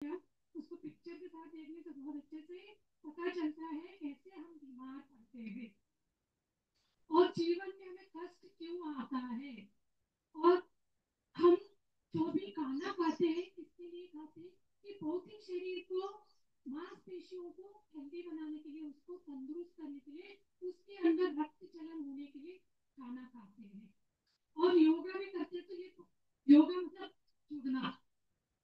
उसको पिक्चर के साथ देखने से बहुत अच्छे से पता चलता है कैसे हम बीमार पड़ते हैं और जीवन में हमें कष्ट क्यों आता है। और हम जो भी खाना खाते हैं किसके लिए खाते हैं कि भौतिक शरीर को मांसपेशियों को हेल्दी बनाने के लिए, उसको तंदुरुस्त करने के लिए, उसके अंदर रक्त चलन होने के लिए खाना खाते हैं। और योगा भी करते हैं। तो ये योगा मतलब जुड़ना,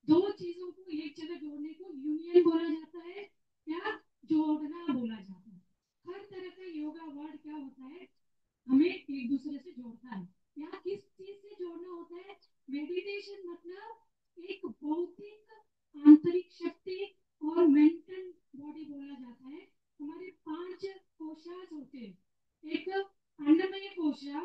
दो चीजों को एक जगह जोड़ने को यूनियन बोला जाता है या जोड़ना बोला जाता है। हर तरह का योगा वर्ड क्या होता है, हमें एक दूसरे से जोड़ता है। यहाँ किस चीज से जोड़ना होता है, मेडिटेशन मतलब एक भौतिक आंतरिक शक्ति और मेंटल बॉडी बोला जाता है। हमारे 5 कोशास होते हैं, एक अन्नमय कोशा,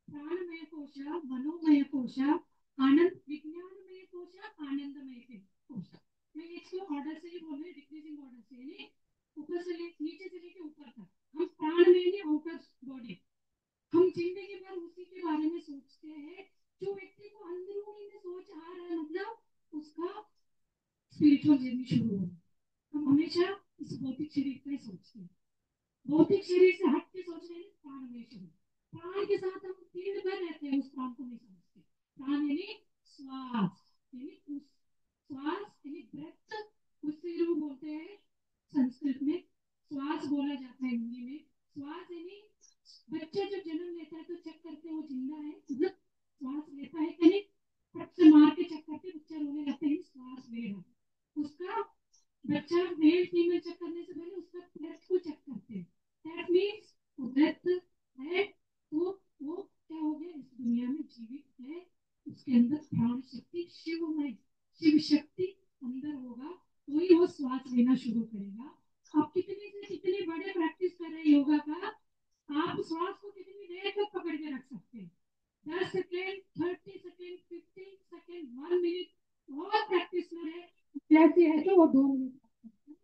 प्राणमय कोशा, मनोमय कोशा, आनंद विज्ञानमय कोशा, आनंदमय कोशा। मैं इसको ऑर्डर से ही बोल रही, डिक्रीजिंग ऑर्डर से, यानी ऊपर से नीचे से लेके ऊपर तक। हम प्राण में नहीं, आउटर बॉडी, हम जिंदगी भर उसी के बारे में सोचते हैं। जो व्यक्ति को अंदरूनी में सोच आ रहा है मतलब उसका स्पिरिचुअल जर्नी शुरू हो। हम हमेशा इस भौतिक शरीर का ही सोचते हैं, भौतिक शरीर से हट के सोच रहे हैं प्राण में शरीर। प्राण के साथ हम दिन भर रहते हैं, उस प्राण को नहीं समझते। प्राण यानी श्वास, यानी उस श्वास यानी ब्रेथ, उससे लोग बोलते हैं संस्कृत में श्वास बोला जाता है, हिंदी में श्वास यानी बच्चा जब जन्म लेता है तो चेक करते हैं वो जिंदा है, मतलब श्वास लेता है कि नहीं, फट से मार के चेक करते बच्चा रोने लगता है, श्वास ले रहा है। उसका बच्चा मेल फीमेल चेक करने से पहले उसका ब्रेथ को चेक करते हैं। दैट मीन्स वो ब्रेथ है तो वो क्या हो गया, इस दुनिया में जीवित है, उसके अंदर प्राण शक्ति शिवमय शिव शक्ति अंदर होगा तो ही वो श्वास लेना शुरू करेगा। आप कितने से कितने बड़े प्रैक्टिस कर रहे हैं योगा का, आप श्वास को कितनी देर तक पकड़ के रख सकते हैं, 10 सेकेंड, 30 सेकेंड, 15 सेकेंड, 1 मिनट। और प्रैक्टिस करें जैसे है तो वो 2 मिनट,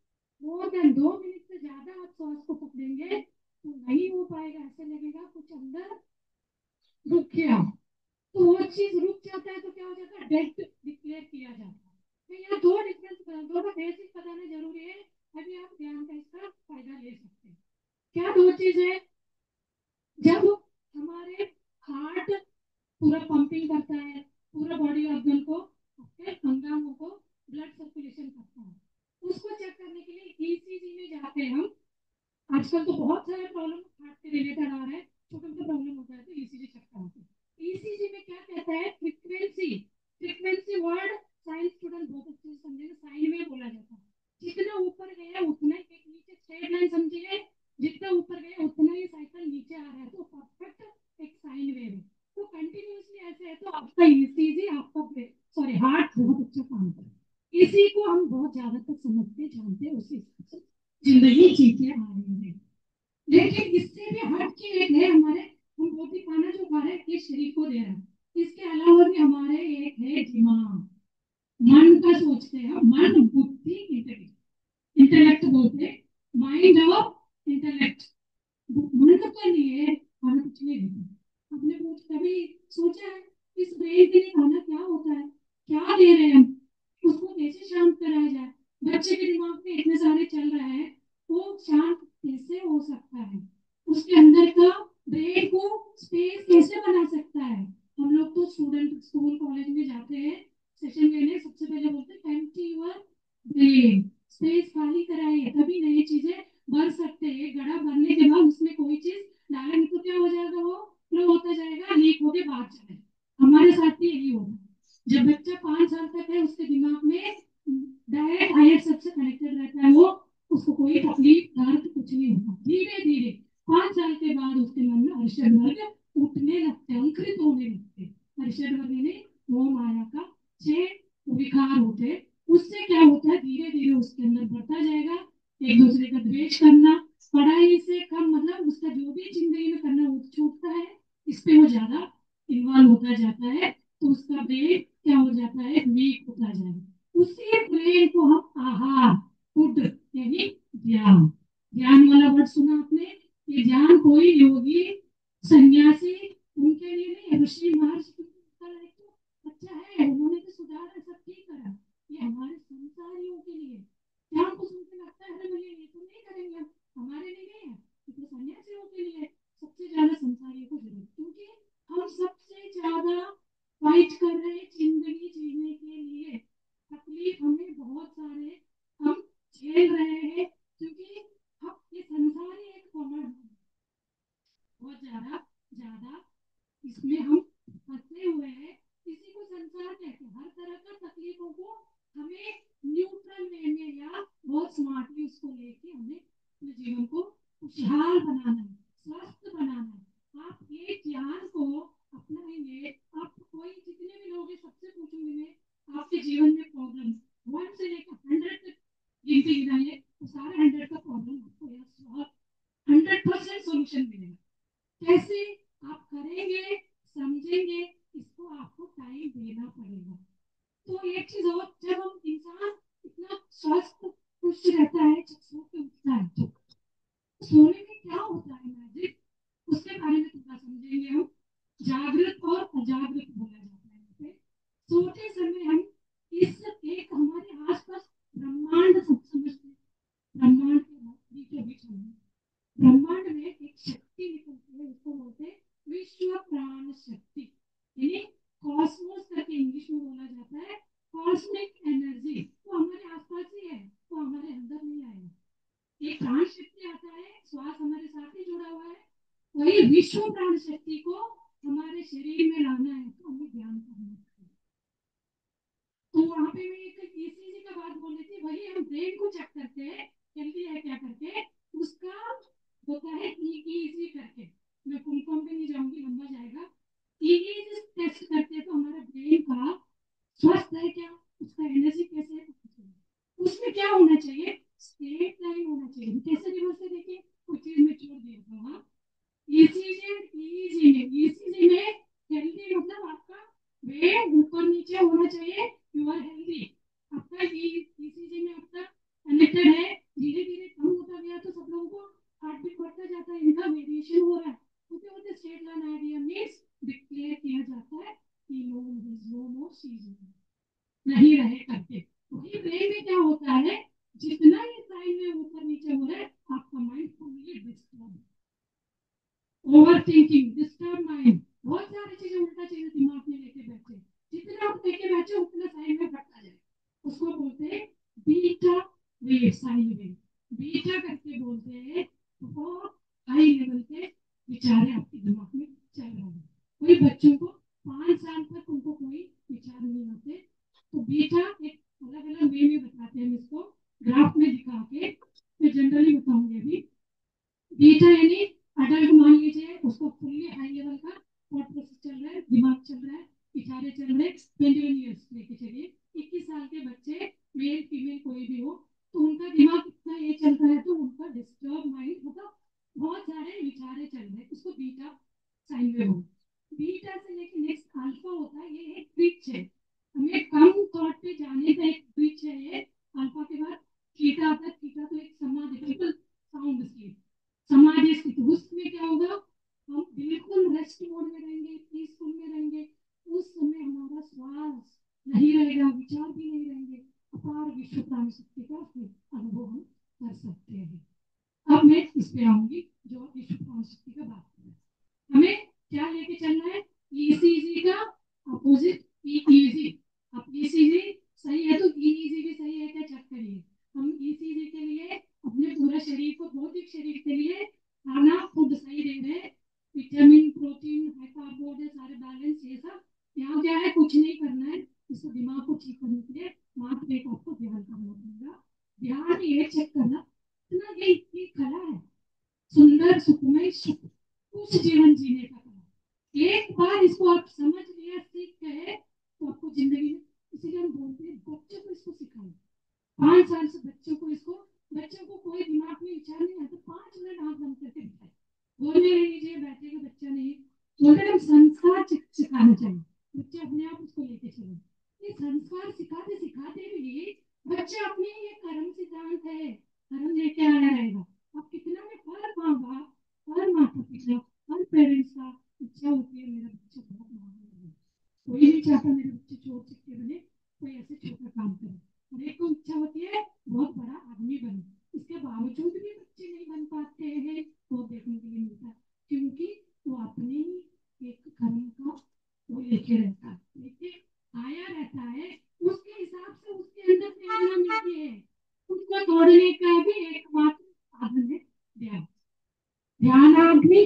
मोर देन 2 मिनट से ज्यादा आप श्वास को पकड़ेंगे तो नहीं हो पाएगा, ऐसे लगेगा कुछ अंदर रुक गया। तो वो चीज रुक जाता है तो क्या हो जाता है, डेड डिक्लेयर किया जाता है। तो यहाँ दो डिफरेंस, दोनों बेसिक बताना जरूरी है, अभी आप ध्यान का इसका फायदा ले सकते हैं। क्या दो चीज है, जब हमारे हार्ट पूरा पंपिंग करता है, पूरा बॉडी ऑर्गन को, आपके अंगांगों को ब्लड सर्कुलेशन करता है, उसको चेक करने के लिए ईसीजी में जाते हैं हम। आजकल तो बहुत सारे प्रॉब्लम हार्ट के रिलेटेड आ रहे हैं, छोटा मोटा प्रॉब्लम होता है तो ईसीजी चेक कराते हैं। ईसीजी में क्या कहता है, frequency, frequency word science student बहुत अच्छे से समझेंगे, साइन में बोला जाता है। जितना ऊपर गया उतना ही, एक नीचे स्ट्रेट लाइन समझिए, जितना ऊपर गया उतना ही साइकिल नीचे आ रहा है तो परफेक्ट एक साइन वेव है। तो कंटिन्यूसली ऐसे है तो आपका ईसीजी, आपका सॉरी हार्ट बहुत अच्छा काम कर रहा है। इसी को हम बहुत ज्यादा तक समझते जानते उसी हिसाब से जिंदगी जीते आ रही है। लेकिन इससे भी हट के एक है हमारे, हम रोटी खाना जो खा रहे हैं ये शरीर को दे रहा है, इसके अलावा भी हमारे एक है दिमाग, मन का सोचते हैं, मन बुद्धि इंटेलेक्ट, इंटेलेक्ट बोलते हैं, माइंड और इंटेलेक्ट। मन का क्या नहीं है, खाना कुछ नहीं है। आपने कुछ कभी सोचा है इस ब्रेन के लिए खाना क्या होता है, क्या दे रहे हैं हम, उसको कैसे शांत कराया जाए। बच्चे के दिमाग में इतने सारे चल रहे हैं, वो शांत कैसे हो सकता है, उसके अंदर का ब्रेन को स्पेस कैसे बना सकता है। हम लोग तो स्टूडेंट स्कूल कॉलेज में जाते हैं, सेशन लेने सबसे पहले बोलते हैं एम्प्टी योर ब्रेन, स्पेस खाली कराइए तभी नई चीजें भर सकते हैं। गड़ा भरने के बाद उसमें कोई चीज डालेंगे तो क्या हो जाएगा, वो फ्लो होता जाएगा, लीक होके बाहर चले। हमारे साथ भी यही होता है। जब बच्चा 5 साल तक है उसके दिमाग में डायरेक्ट हायर सबसे कनेक्टेड रहता है, वो उसको कोई तकलीफ दर्द कुछ नहीं होता। धीरे धीरे 5 साल के बाद उसके मन में हर्षद वर्ग उठने लगते हैं, अंकुरित होने लगते हैं। हर्षद वर्ग ने वो माया का 6 विकार होते, उससे क्या होता है धीरे धीरे उसके अंदर बढ़ता जाएगा, एक दूसरे का द्वेष करना, पढ़ाई से कम मतलब उसका जो भी जिंदगी में करना वो छूटता है, इस पे वो ज्यादा इन्वॉल्व होता जाता है तो उसका ब्रेन क्या हो जाता है, वीक होता जाएगा। उसी ब्रेन को हम आहार, फूड यानी ध्यान, ध्यान वाला वर्ड सुना आपने, ये ध्यान कोई योगी सन्यासी उनके लिए नहीं, ऋषि महर्षि का एक तो अच्छा है, उन्होंने तो सुधारा सब ठीक करा, ये हमारे संसारियों उसको लेके हमें अपने जीवन को खुशहाल बनाना है, स्वस्थ बनाना है। आप ये ज्ञान को अपनाएंगे, आप कोई जितने भी लोग हैं सबसे पूछूंगी मैं, आपके जीवन में प्रॉब्लम 1 से लेकर 100 तक गिनती गिनाइए, तो सारे 100 का प्रॉब्लम आपको यहाँ 100% सोल्यूशन मिलेगा। कैसे आप करेंगे, समझेंगे, इसको आपको टाइम देना पड़ेगा। तो एक चीज और, जब हम इंसान इतना स्वस्थ खुश रहता है, जब सो के उठता है, तो सोने में क्या होता है मैजिक, उसके बारे में थोड़ा समझेंगे हम। जागृत और अजागृत बोला जाता है इसे। सोते समय हम इस एक हमारे आसपास ब्रह्मांड सब समझते हैं, ब्रह्मांड के बीचों बीच हम, ब्रह्मांड में एक शक्ति निकलती है, उसको बोलते हैं विश्व प्राण शक्ति, यानी कॉस्मोस करके इंग्लिश में बोला जाता है। कॉस्मिक एनर्जी वो हमारे आसपास ही है, वो हमारे अंदर नहीं आएगा। एक प्राण शक्ति आता है, श्वास हमारे साथ ही जुड़ा हुआ है, वही विश्व प्राण शक्ति को हमारे शरीर में लाना है, तो हमें ध्यान करना है। तो वहां पे मैं एक ईसीजी का बात बोल रही थी, वही हम ब्रेन को चेक करते हैं हेल्दी है क्या करके, उसका होता है ईईजी करके, मैं फुल फॉर्म पे नहीं जाऊंगी, लंबा जाएगा। ईईजी टेस्ट करते हैं तो हमारा ब्रेन का स्वस्थ है क्या, उसका एनर्जी कैसे है, उसमें क्या होना चाहिए, स्ट्रेट लाइन होना चाहिए। कैसे रिवर्स से देखिए, कुछ चीज में छोड़ दिया था वहां। ईसीजी में हेल्दी मतलब आपका वेट ऊपर नीचे होना चाहिए, यू आर हेल्दी। आपका ईसीजी में आपका कनेक्टेड है, धीरे धीरे कम होता गया तो सब लोगों को हार्ट बीट बढ़ता जाता है, इनका वेरिएशन हो रहा है, होते होते straight line idea means declare किया जाता है कि नो मोर सीजन, नहीं रहे करके। वही ब्रेन में क्या होता है, जितना ये साइन में ऊपर नीचे हो रहा है, आपका mind fully disturb, over thinking, disturb mind, बहुत सारी चीजें उल्टा चीजें दिमाग में लेके बैठे, जितना आप लेके बैठे उतना साइन में बढ़ता जाए, उसको बोलते हैं beta wave, sine wave, beta करके बोलते हैं। बहुत हाई लेवल पे विचार आपके दिमाग में चल रहे हैं। कोई बच्चों को 5 साल तक उनको कोई विचार नहीं आते, तो बीटा एक अलग अलग वे में बताते हैं, इसको ग्राफ में दिखा के मैं जनरली बताऊंगी अभी। बीटा यानी अडल्ट मान लीजिए, उसको फुल्ली हाई लेवल का थॉट प्रोसेस चल रहा है, दिमाग चल रहा है, विचारे चल रहे हैं, 21 ईयर्स लेके चलिए, 21 साल के बच्चे, मेल फीमेल कोई भी हो, तो उनका दिमाग इतना ये चलता है, तो उनका डिस्टर्ब माइंड मतलब बहुत सारे विचारे चल रहे हैं, उसको बीटा साइन वेव हो। बीटा से लेके नेक्स्ट अल्फा होता है, ये एक पिच है, हमें कम थॉट पे जाने का एक पिच है ये। अल्फा के बाद थीटा आता है, थीटा तो एक समाधि, बिल्कुल साउंड स्लीप, समाधि स्थिति, उसमें क्या होगा, हम बिल्कुल रेस्ट मोड में रहेंगे, पीसफुल में रहेंगे, उस समय हमारा श्वास नहीं रहेगा, विचार भी नहीं रहेंगे, अपार विश्व प्राण शक्ति का अनुभव हम कर सकते हैं। अब मैं इस पे आऊंगी, जो विश्व प्राण शक्ति का बात कर रहे हैं, हमें क्या लेके चलना है, ईसीजी का अपोजिट ईईजी। अब ईसीजी सही है तो ईईजी भी सही है क्या, चेक करिए। हम ईसीजी के लिए अपने पूरा शरीर को, भौतिक शरीर के लिए खाना खुद सही दे रहे हैं, विटामिन प्रोटीन हाई कार्बोहाइड्रेट सारे बैलेंस, ये सब यहाँ क्या है, कुछ नहीं करना है, इसको दिमाग को ठीक करने के लिए मात्र एक आपको ध्यान करना पड़ेगा। ध्यान ये चेक करना, इतना ये कला है, सुंदर सुखमय सुख कुछ जीवन जीने का कला। एक बार इसको आप समझ लिया, सीख गए, तो आपको जिंदगी में, इसीलिए हम बोलते हैं बच्चों को इसको सिखाएं। 5 साल से बच्चों को इसको, बच्चों को कोई दिमाग में विचार नहीं आता, 5 मिनट आंख बंद करके दिखाए, बोलने लीजिए, बैठेगा बच्चा नहीं, बोलते हम संस्कार सिखाना चाहिए, बच्चे अपने आप उसको लेके चले। ये संस्कार सिखाते सिखाते भी बच्चे अपने ये कर्म सिद्धांत है, कर्म लेके आया रहेगा। अब कितना में हर माँ बाप, हर माता पिता, हर पेरेंट्स का इच्छा होती है मेरा बच्चा बहुत महान बने, कोई नहीं चाहता मेरे बच्चे चोर चिट्टे बने, कोई ऐसे छोटा काम करे, हर एक को इच्छा होती है बहुत बड़ा आदमी बने। इसके बावजूद भी बच्चे नहीं बन पाते हैं, वो देखने के लिए मिलता है, क्योंकि वो अपने ही एक कर्म का वो लेके रहता है, लेके आया रहता है, उसके हिसाब से उसके अंदर प्रेरणा मिलती है, उसको तोड़ने का भी एकमात्र साधन है ध्यान। ध्यानाग्नि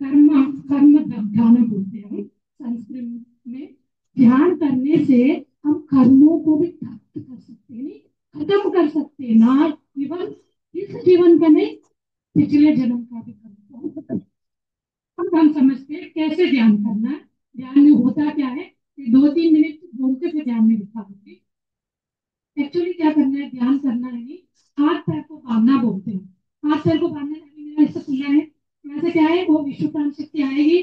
कर्म, कर्म ध्यान बोलते हैं संस्कृत में। ध्यान करने से हम कर्मों को भी प्राप्त कर सकते हैं, नहीं खत्म कर सकते हैं, ना इस जीवन का नहीं, पिछले जन्म का भी कर्म। अब हम समझते हैं कैसे ध्यान करना है। ध्यान में होता क्या है कि 2-3 मिनट बोलते फिर ध्यान में लिखा होती। एक्चुअली क्या करना है, ध्यान करना है नहीं, हाथ पैर को बांधना बोलते हैं। हाथ पैर को बांधना अभी मेरा ऐसा खुला है, वैसे क्या है वो विश्व प्राण शक्ति आएगी।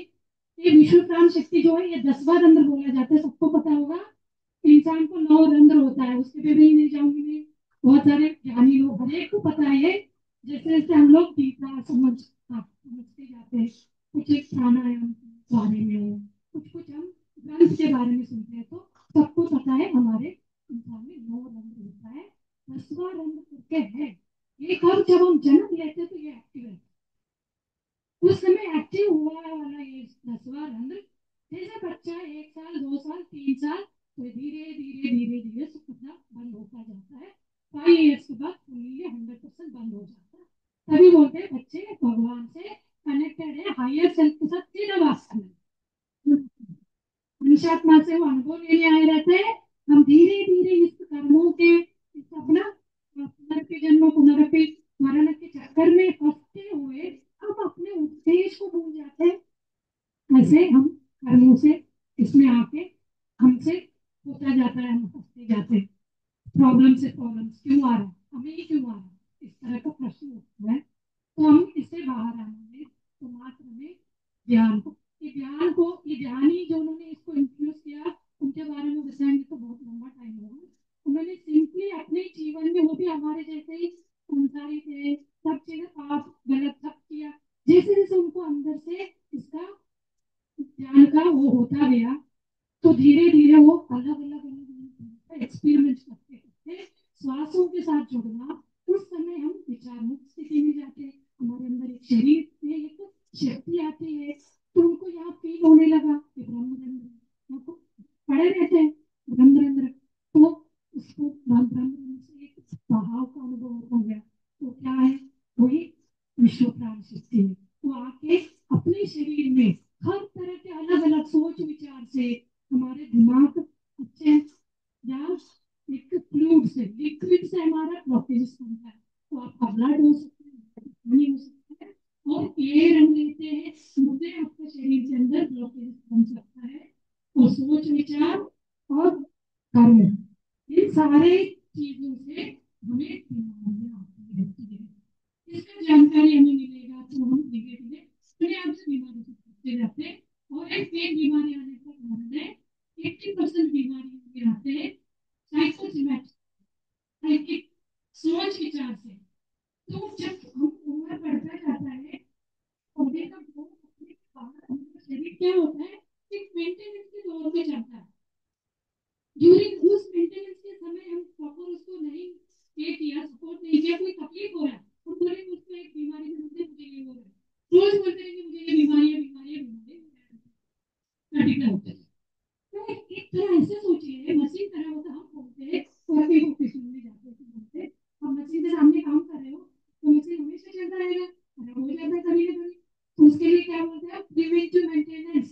ये विश्व प्राण शक्ति जो है ये 10वां रंध्र बोला जाता है, सबको पता होगा। इंसान को 9 रंध्र होता है, उसके पे भी नहीं जाऊंगी मैं। बहुत सारे ज्ञानी लोग हर एक को पता है ये। जैसे जैसे हम लोग गीता समझते जाते हैं, कुछ एक प्राणायाम के बारे में, कुछ कुछ हम ग्रंथ के बारे में सुनते हैं, तो सबको पता है हमारे इंसान में 9 रंध्र होता है। 10वां रंध्र करके है, ये कब जब हम जन्म लेते हैं तो ये एक्टिव है। उस समय एक्टिव हुआ वाला ये 10वां रंध्र, जैसे बच्चा 1 साल 2 साल 3 साल, तो धीरे धीरे धीरे धीरे सुखना बंद होता जाता है। 5 इयर्स के बाद फुल्ली 100% बंद हो जाता है। तभी बोलते हैं बच्चे भगवान से कनेक्टेड है, हायर सेल्फ के साथ सीधा बात करना। निशात्मा से वो अनुभव लेने आए रहते हैं। हम धीरे धीरे इस कर्मों के इस अपना पुनरपि जन्म पुनरपि मरण के चक्कर में फंसते हुए हम अपने उद्देश्य को भूल जाते हैं। ऐसे हम कर्मों से इसमें आके हमसे होता जाता है, हम फंसते जाते हैं। प्रॉब्लम से प्रॉब्लम क्यों आ रहा है, हमें ही क्यों आ रहा है, इस तरह का प्रश्न उठता है। तो हम इससे बाहर आने में तो मात्र में ध्यान को, ये ध्यान ही जो उन्होंने इसको इंट्रोड्यूस किया, उनके बारे में बताएंगे तो बहुत लंबा टाइम होगा। उन्होंने सिंपली अपने जीवन में, वो भी हमारे जैसे ही संसारी थे, सब चीजें पाप गलत सब किया, जैसे जैसे उनको अंदर से इसका ज्ञान का वो होता गया, तो धीरे धीरे वो अलग अलग अलग एक्सपेरिमेंट करते करते श्वासों के साथ जुड़ना, उस समय हम विचार मुक्त स्थिति में जाते हैं। हमारे अंदर एक शरीर में एक शक्ति आती है, तो उनको यहाँ फील होने लगा कि ब्रह्म रंध्र पड़े रहते हैं, ब्रह्म रंध्र, तो उसको ब्रह्म रंध्र से एक बहाव का अनुभव हो गया। तो क्या है, वही विश्व प्राण शक्ति है। वो आके अपने शरीर में हर तरह के अलग अलग सोच विचार से हमारे दिमाग अच्छे या एक फ्लूइड से लिक्विड से हमारा ब्लॉकेज बनता है, तो आपका ब्लड हो सकता है, पानी हो सकता है, और एयर हम लेते हैं, उससे आपके शरीर के अंदर ब्लॉकेज बन सकता है। और सोच विचार और कर्म, इन सारे चीजों से हमें बीमारियां आती रहती है। इसका जानकारी हमें मिलेगा तो हम धीरे धीरे अपने आप से बीमारी से बचते जाते हैं। और एक बीमारी आने का कारण है, 80% बीमारी में आते हैं साइकोसोमैटिक, साइकिक सोच विचार से। तो जब हम उम्र बढ़ता जाता है, पौधे का वो अपने बाहर हमारा शरीर क्या होता है, एक मेंटेनेंस के दौर में जाता है। ड्यूरिंग उस मेंटेनेंस के समय हम प्रॉपर उसको नहीं पे किया, सपोर्ट नहीं किया, कोई तकलीफ हो रहा है, तो तुरंत उसको एक बीमारी में बोलते मुझे ये हो रहा है, रोज बोलते हैं कि मुझे ये बीमारी है, बीमारी है, बीमारी है, मेडिकल होता है। तो एक तरह ऐसे सोचिए, मशीन तरह होता, हम बोलते हैं और भी ऑफिस में जाते हैं बोलते, हम मशीन के सामने काम कर रहे हो तो मशीन हमेशा चलता रहेगा, खराब हो जाता है कभी ना कभी, तो उसके लिए क्या बोलते हैं, प्रिवेंटिव मेंटेनेंस,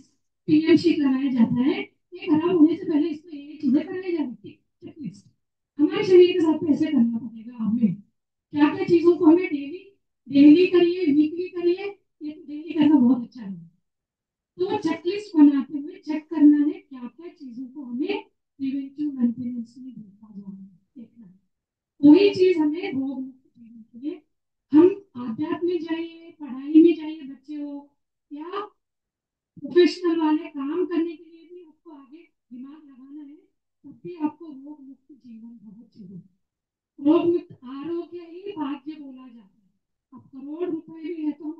पीएमसी कराया जाता है। ये खराब होने से पहले इसको ये चीजें कराई जाती है, चेकलिस्ट। हमारे शरीर के साथ ऐसे करना पड़ेगा हमें, क्या क्या चीजों को हमें डेली डेली करिए, वीकली करिए, ये डेली करना बहुत अच्छा है। तो चेकलिस्ट बनाते हुए चेक करना है क्या क्या चीजों को हमें प्रिवेंटिव मेंटेनेंस में देखा जाना है, देखना है। वही चीज हमें रोग मुक्त जीवन के लिए, हम आध्यात्म में जाइए, पढ़ाई में जाइए, बच्चे हो या प्रोफेशनल वाले काम करने के लिए भी आपको आगे दिमाग लगाना है, तब भी आपको रोग मुक्त जीवन बहुत जरूरी। रोग मुक्त आरोग्य ही भाग्य बोला जाता है। अब करोड़ रुपए भी है तो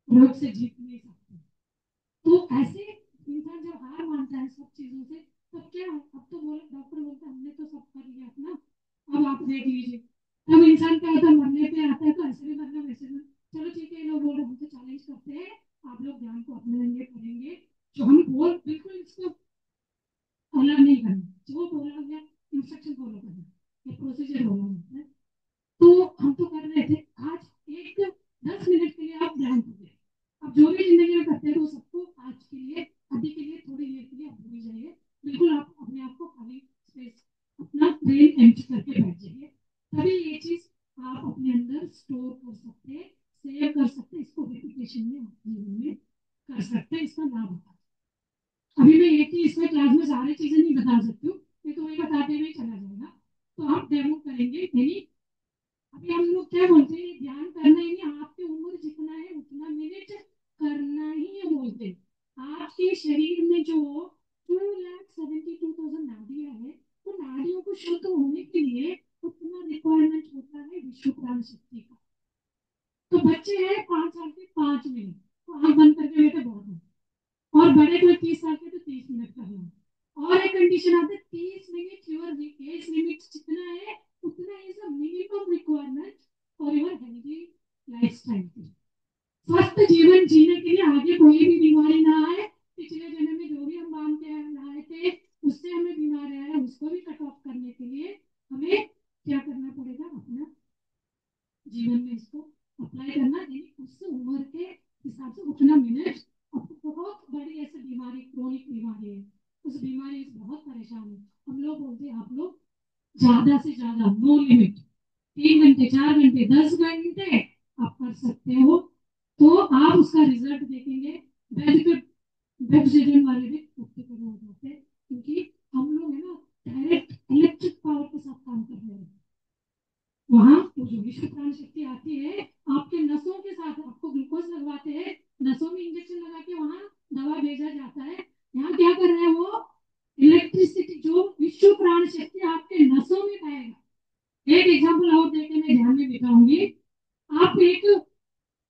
रोग से जीत नहीं सकते। तो ऐसे इंसान जब हार मानता है सब चीजों से, तब क्या है, अब तो बोले डॉक्टर बोलता है हमने तो सब कर लिया अपना, अब आप देख लीजिए। तब इंसान क्या होता है, मरने पे आता है तो ऐसे भी मरना वैसे भी, चलो ठीक है, लोग बोल रहे हमसे चैलेंज करते हैं, आप लोग ध्यान को अपनाएंगे करेंगे, जो हम बोल बिल्कुल इसको अलग नहीं करना, जो बोला गया इंस्ट्रक्शन फॉलो करना, ये प्रोसीजर बोला जाता है। तो हम तो कर रहे थे, आज एक 10 मिनट के लिए आप ध्यान करिए। अब जो भी जिंदगी में करते हैं तो सबको आज के लिए, अभी के लिए, थोड़ी देर के लिए आप भूल जाइए, बिल्कुल आप अपने आप को खाली स्पेस, अपना ब्रेन एम्प्टी करके बैठ जाइए, तभी ये चीज आप अपने अंदर स्टोर इसका लाभ होता है। अभी मैं एक ही इसमें क्लास में सारी चीजें नहीं बता सकती हूँ, ये तो वही बताते हुए चला जाएगा। तो हम डेमो करेंगे, यानी अभी हम लोग क्या बोलते हैं, ध्यान करना ही नहीं, आपकी उम्र जितना है उतना मिनट करना ही है बोलते हैं। आपके शरीर में जो 2,72,000 नाड़ियां है, तो नाड़ियों को शुद्ध होने के लिए उतना रिक्वायरमेंट होता है विश्व प्राण शक्ति का। तो बच्चे हैं 5 साल के 5 मिनट, तो आंख बंद करके बैठे बहुत है, और बड़े कोई 30 साल के तो 30 मिनट कर लो। और एक कंडीशन आता है 30 मिनट, योर एज लिमिट जितना है उतना is a minimum requirement for your healthy lifestyle. स्वस्थ जीवन जीने के लिए आगे कोई भी बीमारी ना आए, पिछले जन्म में जो भी हम मान के आए थे उससे हमें बीमारी आए, उसको भी कट ऑफ करने के लिए हमें क्या करना पड़ेगा, अपना जीवन में इसको अप्लाई करना, यानी उस उम्र के हिसाब से उतना मिनट। अब बहुत बड़ी ऐसी बीमारी, क्रोनिक बीमारी है, उस बीमारी से बहुत परेशान है, हम लोग बोलते हैं आप लोग ज्यादा से ज्यादा नो लिमिट 3 घंटे 4 घंटे 10 घंटे आप कर सकते हो, तो आप उसका रिजल्ट देखेंगे। बेड पे बेड रिजल्ट वाले भी प्रैक्टिकल हो जाते हैं, क्योंकि हम लोग है ना डायरेक्ट इलेक्ट्रिक पावर के साथ काम कर रहे हैं। वहां वो जो विश्व प्राण शक्ति आती है, आपके नसों के साथ आपको ग्लूकोज लगवाते हैं, नसों में इंजेक्शन लगा के वहां दवा भेजा जाता है। यहाँ क्या कर रहे हैं, वो इलेक्ट्रिसिटी जो विश्व प्राण शक्ति आपके नसों में पाएगा। एक एग्जांपल और देके मैं ध्यान में बिठाऊंगी। आप एक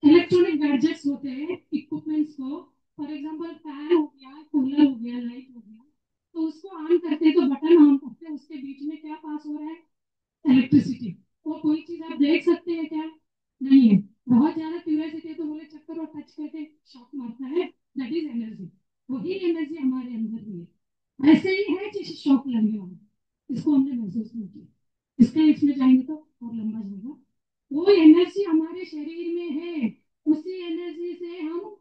इलेक्ट्रॉनिक गैजेट्स होते हैं, इक्विपमेंट्स को, फॉर एग्जांपल फैन हो गया, कूलर हो गया, लाइट हो गया, तो उसको ऑन करते हैं, तो बटन ऑन करते हैं, उसके बीच में क्या पास हो रहा है, इलेक्ट्रिसिटी। वो कोई चीज आप देख सकते हैं क्या, नहीं है। बहुत ज्यादा क्यूरियोसिटी है तो बोले चक्कर और टच करके शॉक मारता है, दैट इज एनर्जी। वही एनर्जी हमारे अंदर भी है, ऐसे ही है जैसे शॉक लगने वाला, इसको हमने महसूस नहीं किया, इसके इसमें जाएंगे तो और लंबा जाएगा। वो एनर्जी हमारे शरीर में है, उसी एनर्जी से हम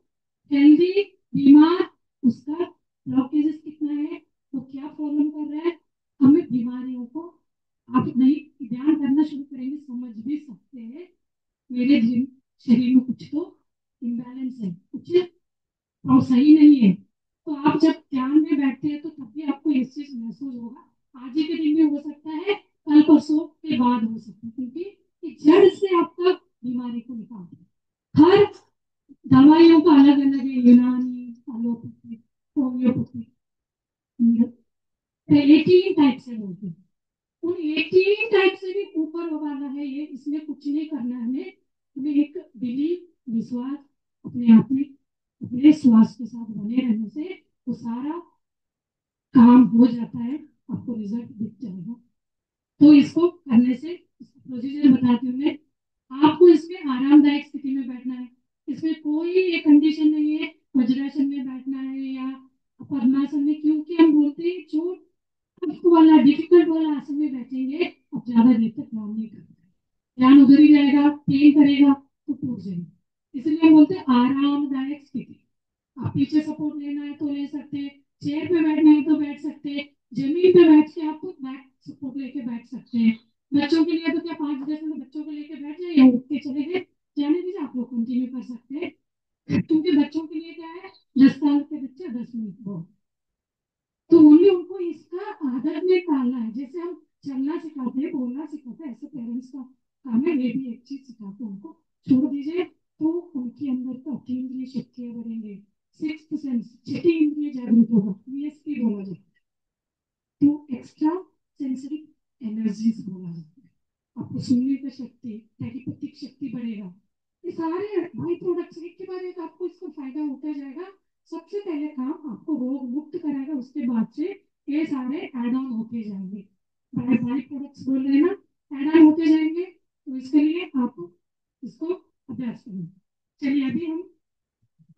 हेल्दी, बीमार, उसका ब्लॉकेजेस कितना है, वो क्या प्रॉब्लम कर रहा है, हमें बीमारियों को आप नहीं ध्यान करना शुरू करेंगे, समझ भी सकते हैं मेरे शरीर में कुछ तो इम्बैलेंस है, कुछ और सही नहीं है। तो आप जब ध्यान में बैठते हैं तो तब भी आपको ये चीज महसूस होगा, आज ही के दिन में हो सकता है, कल परसों के बाद हो सकता है, क्योंकि जड़ से आपका बीमारी को निकालते हैं। हर दवाइयों का अलग अलग है, यूनानी, एलोपैथी, होम्योपैथी, 18 टाइप से बोलते हैं। उन 18 टाइप से भी ऊपर वाला है ये, इसमें कुछ नहीं करना है हमें, हमें एक बिलीव, विश्वास अपने आप में, अपने श्वास के साथ बने रहने से वो सारा काम हो जाता है, आपको रिजल्ट दिख जाएगा। तो इसको करने से प्रोसीजर बताती हूँ मैं, आपको इसमें आरामदायक स्थिति में बैठना है, इसमें कोई एक कंडीशन नहीं है वज्रासन में बैठना है या पद्मासन में, क्योंकि हम बोलते हैं जो आपको वाला डिफिकल्ट वाला आसन में बैठेंगे अब ज्यादा देर तक काम नहीं करता, ध्यान उधर ही जाएगा, पेन करेगा तो टूट जाएगा। इसलिए हम बोलते हैं आरामदायक स्थिति। आप पीछे सपोर्ट लेना है तो ले सकते हैं, चेयर पे बैठना है तो बैठ सकते हैं, जमीन पे बैठ के आप बैक सपोर्ट लेके बैठ सकते हैं। बच्चों के लिए तो क्या 5 10 मिनट बच्चों को लेके बैठ जाइए, उठ के चले गए, जाने दीजिए, आप लोग कंटिन्यू कर सकते हैं, क्योंकि बच्चों के लिए क्या है, 10 साल के बच्चे 10 मिनट बहुत, तो ओनली उनको इसका आदत में डालना है, जैसे हम चलना सिखाते हैं, बोलना सिखाते हैं, ऐसे पेरेंट्स का काम है, ये भी एक चीज सिखाते हैं उनको, छोड़ दीजिए तो उनके अंदर तो इंद्रिय शक्तियां बढ़ेंगे, सिक्स्थ सेंस, छठी इंद्रिय जागृत होगा, वीएसपी बोला जाता है, तो एक्स्ट्रा सेंसरी एनर्जीज बोला जाता है, आपको सुनने की शक्ति, टेलीपैथिक शक्ति बढ़ेगा। ये सारे बाई प्रोडक्ट्स एक के बाद एक आपको इसका फायदा होता जाएगा। सबसे पहले काम आपको रोग मुक्त कराएगा, उसके बाद से ये सारे एड ऑन होते जाएंगे, बाई बाई प्रोडक्ट्स बोल रहे हैं ना, एड ऑन होते जाएंगे, तो इसके लिए आप इसको अभ्यास करें। चलिए अभी हम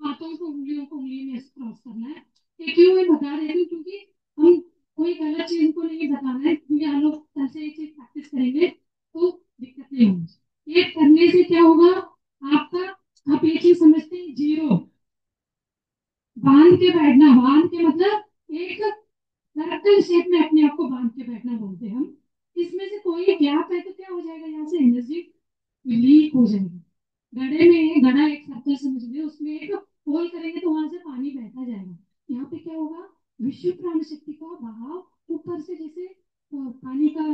हाथों को, उंगलियों को उंगली में क्रॉस करना है, ये क्यों मैं बता देती हूँ, क्योंकि हम कोई गलत चीज को नहीं बताना है, क्योंकि हम लोग कल से ये चीज प्रैक्टिस करेंगे तो दिक्कत नहीं होगी। ये करने से क्या होगा आपका, आप ये चीज समझते हैं, जीरो बांध के बैठना, बांध के मतलब एक सर्कल शेप में अपने आप को बांध के बैठना बोलते हैं हम। इसमें से कोई गैप है तो क्या हो जाएगा, यहाँ से एनर्जी लीक हो जाएगी। गड्ढे में घड़ा एक सर्कल समझ लीजिए, उसमें एक होल करेंगे तो वहां से पानी बहता बहाव ऊपर से जैसे पानी का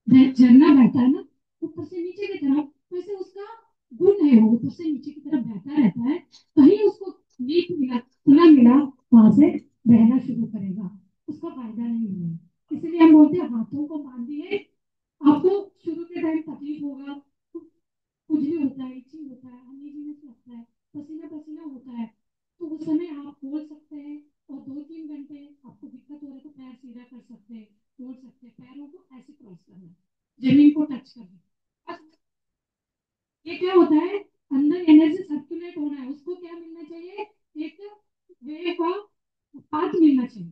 झरना बहता है ना ऊपर से नीचे की तरफ, वैसे उसका गुण है, वो ऊपर से नीचे की तरफ बहता रहता है। कहीं उसको लीक मिला, खुला मिला, वहां से बहना शुरू करेगा, उसका फायदा नहीं मिलेगा। इसलिए हम बोलते हैं हाथों को बांधिए। आपको शुरू के टाइम तकलीफ होगा, खुजली होता है, इचिंग होता है, अनईजीनेस लगता है, पसीना पसीना होता है, तो उस समय आप बोल सकते हैं। और 2-3 घंटे आपको दिक्कत हो रहा है तो पैर सीधा कर सकते हैं, बोल सकते हैं, पैरों को ऐसे क्रॉस करना है, जमीन को टच करना। ये क्या होता है, अंदर एनर्जी सर्कुलेट होना है, उसको क्या मिलना चाहिए, एक वे का पाथ मिलना चाहिए।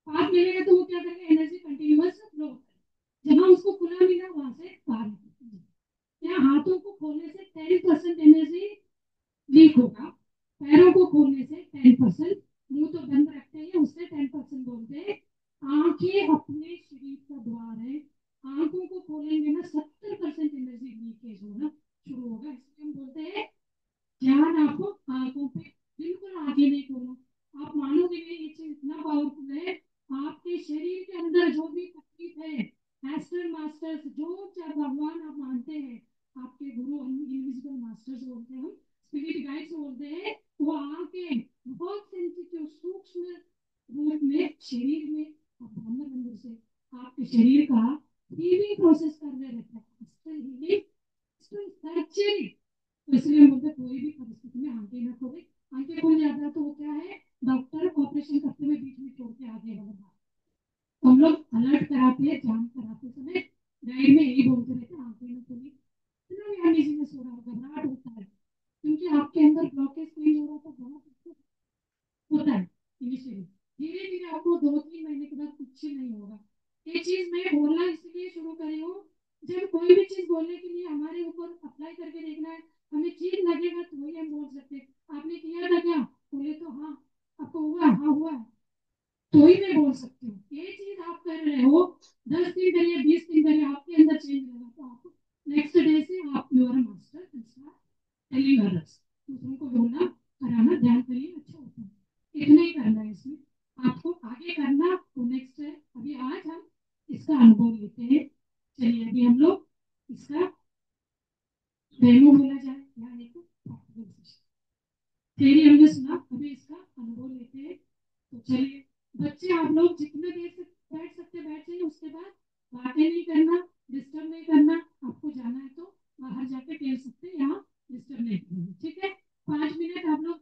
पाथ मिलेगा तो वो क्या करेगा, एनर्जी कंटिन्यूअस फ्लो होता है। जहां उसको खुला मिला वहां से बाहर निकलता है। या हाथों को खोलने से 10% एनर्जी लीक होगा, पैरों को खोलने से 10%, मुंह तो बंद रखते हैं उससे 10% बोलते हैं। आंखें अपने शरीर का द्वार है, आंखों को खोलेंगे ना 70% एनर्जी लीकेज होना शुरू होगा। इसलिए हम बोलते हैं ध्यान आपको आंखों पे, बिल्कुल आंखें नहीं खोलो। आप मानोगे नहीं ये चीज इतना पावरफुल है। आपके शरीर के अंदर जो भी तकलीफ है, एस्टर मास्टर्स जो चाहे भगवान आप मानते हैं, आपके गुरु इनविजिबल मास्टर्स बोलते हैं, स्पिरिट गाइड्स बोलते हैं, वो आके बहुत सेंसिटिव सूक्ष्म रूप में शरीर में और ब्रह्म मंदिर से आपके शरीर का हीलिंग प्रोसेस कर रहे रहता है, हीलिंग सर्जरी। तो इसलिए हम बोलते कोई भी परिस्थिति में आंखें ना खोले। आंखें खुल जाता है तो वो क्या है, डॉक्टर ऑपरेशन करते हुए बीच में छोड़ के आगे बढ़ा। तो हम लोग अलर्ट कराते हैं, जान कराते समय गाइड में यही बोलते रहते हैं आंखें ना खोली। इतना भी अनइजीनेस हो रहा है, घबराहट होता है, क्योंकि आपके अंदर ब्लॉकेज क्लीन हो रहा था, बहुत होता है इनिशियली। धीरे धीरे आपको 2-3 महीने के बाद कुछ नहीं होगा। ये चीज मैं बोलना इसलिए शुरू करी हूँ, जब कोई भी चीज बोलने के लिए हमारे ऊपर अप्लाई करके देखना है, हमें चीज लगेगा तो वही हम बोल सकते हैं। आपने किया था क्या, बोले तो हाँ, आपको हुआ, हाँ हुआ है, तो ही मैं बोल सकती हूँ। ये चीज आप कर रहे हो, 10 दिन करिए, 20 दिन करिए, आपके अंदर चेंज लगा तो आप नेक्स्ट डे से आप you are master telling others, दूसरों को बोलना कराना ध्यान करिए, अच्छा होता है। इतना ही करना है इसमें, आपको आगे करना तो नेक्स्ट है। अभी आज हम इसका अनुभव लेते हैं। चलिए अभी हम लोग इसका डेमो बोला जाए या एक प्रैक्टिकल सेशन, थ्योरी हमने सुना, अभी इसका अनुभव लेते हैं। तो चलिए बच्चे, आप लोग जितना देर से बैठ सकते बैठ जाइए, उसके बाद बातें नहीं करना, डिस्टर्ब नहीं करना। आपको जाना है तो बाहर जाके खेल सकते हैं, यहाँ डिस्टर्ब नहीं करना, ठीक है। 5 मिनट आप लोग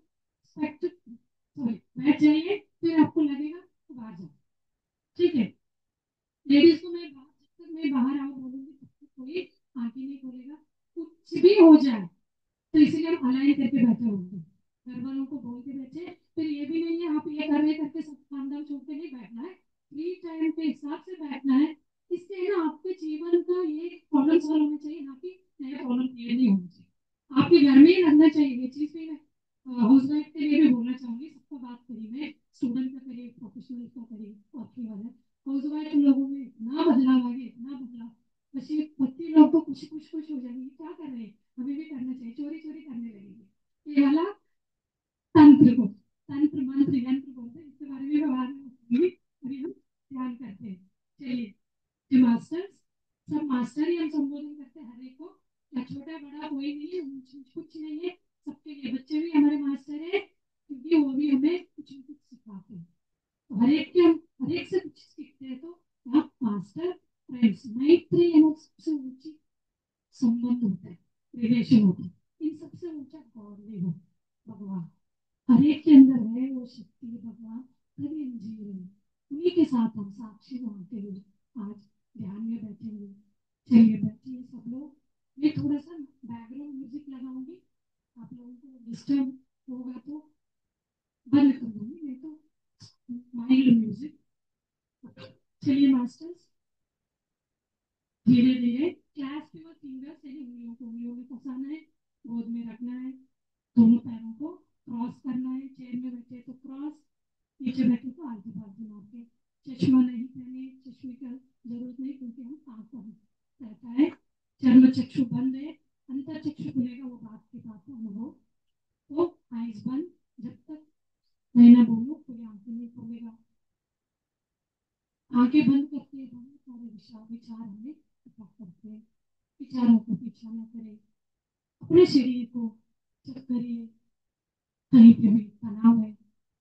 सॉरी बैठ जाइए, फिर आपको लगेगा तो बाहर जाओ, ठीक है। लेडीज को मैं बाहर, जब तक मैं बाहर आऊँ बोलूंगी तब तक कोई आगे नहीं खोलेगा, कुछ भी हो जाए। तो इसीलिए हम अलाइन करके बैठे होंगे, घर वालों को बोल के बैठे। फिर ये भी नहीं है आप ये कर रहे करके सब काम धाम छोड़ के नहीं बैठना है, फ्री टाइम के हिसाब से बैठना है। इससे है ना आपके जीवन का ये प्रॉब्लम सॉल्व होना चाहिए, ना कि नए प्रॉब्लम क्रिएट नहीं होना चाहिए। आपके घर में ही लगना चाहिए ये चीज भी। मैं हाउस वाइफ के लिए भी बोलना चाहूंगी, सबको बात करी मैं, स्टूडेंट का करिए, प्रोफेशनल का करिए, वर्किंग वाले हाउस वाइफ लोगों में इतना बदलाव आ गया, इतना बदलाव। बच्चे पति लोग तो खुश खुश हो जाएंगे, क्या कर रहे हैं, हमें भी करना चाहिए, चोरी चोरी करने लगेंगे। ये वाला तंत्र को, तंत्र मंत्र यंत्र बोलते हैं, इसके बारे में बाद में बताऊंगी। अभी हम ध्यान करते हैं। चलिए जो मास्टर्स, सब मास्टर ही हम संबोधन करते हैं हर एक को, या छोटा बड़ा कोई नहीं है, कुछ नहीं है, सबके लिए बच्चे भी हमारे मास्टर है, क्योंकि वो भी हमें कुछ न कुछ सिखाते हैं। तो हर एक के हम हर एक से कुछ सीखते हैं। तो आप मास्टर फ्रेंड्स, मैत्री सबसे ऊंची संबंध होता है, रिलेशन होता है। इन सबसे ऊंचा गॉड भी हो, भगवान हर एक के अंदर है, वो शक्ति भगवान, तभी हम जी रहे हैं। उन्हीं के साथ हम साक्षी मानते हुए आज ध्यान में बैठेंगे। चलिए बैठिए सब लोग। मैं थोड़ा सा बैकग्राउंड म्यूजिक लगाऊंगी, आप लोगों को डिस्टर्ब होगा तो बंद कर दूंगी, नहीं तो माइल्ड म्यूजिक। चलिए मास्टर्स, धीरे धीरे क्लैस्प योर फिंगर्स, यानी उंगलियों में फंसाना है, गोद में रखना है, दोनों पैरों को क्रॉस करना है, चेयर में बैठे तो क्रॉस, नीचे बैठे तो आजू बाजू मार के। चश्मा नहीं पहने, चश्मे का जरूरत नहीं, क्योंकि हम आंख पर रहता है, चर्म चक्षु बंद है, अंतर चक्षु खुलेगा वो बात के बाद अनुभव। तो आइज बंद, जब तक मैं ना बोलूं कोई आंखें नहीं खोलेगा। आंखें बंद करके बहुत सारे विचार हमें अटैक करते हैं। विचारों को पीछा न करें, अपने शरीर को चेक करिए, कहीं पे भी तनाव है,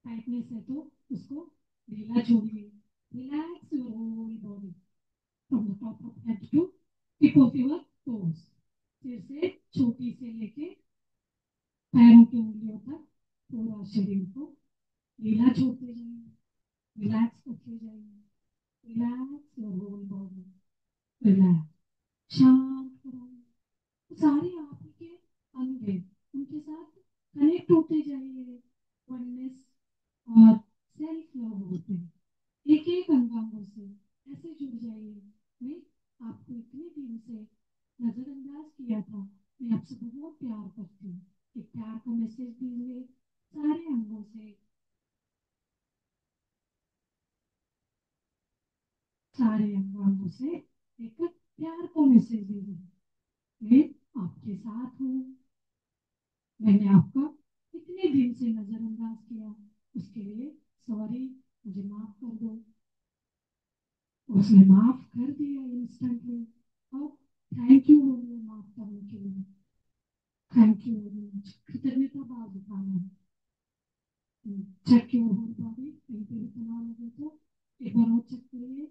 टाइटनेस है तो उसको ढीला छोड़िए। Relax your whole body from the top of head to tip of your toes. सिर से छोटी से लेके पैरों की उंगलियों तक पूरा शरीर को ढीला छोड़ते जाइए, रिलैक्स करते जाइए। Relax your whole body, relax, शांत करो। सारे आप ही के अंग हैं, उनके साथ कनेक्ट होते जाइए। वननेस और सेल्फ लव होते हैं, एक एक अंगांगों से ऐसे जुड़ जाइए। मैं आपको इतने दिन से नजरअंदाज किया था, मैं आपसे बहुत प्यार करती हूँ। एक प्यार का मैसेज दीजिए सारे अंगों से, सारे अंगांगों से एक प्यार का मैसेज दीजिए। मैं आपके साथ हूँ। मैंने आपका इतने दिन से नजरअंदाज किया, उसके लिए सॉरी, मुझे माफ कर दो। उसने माफ कर दिया इंस्टेंटली। और थैंक यू बोलिए माफ करने के लिए। थैंक यू बोलिए, कृतज्ञता भाव दिखाना है। चेक योर होल बॉडी, कहीं पे भी तनाव लगे तो एक बार और चेक करिए,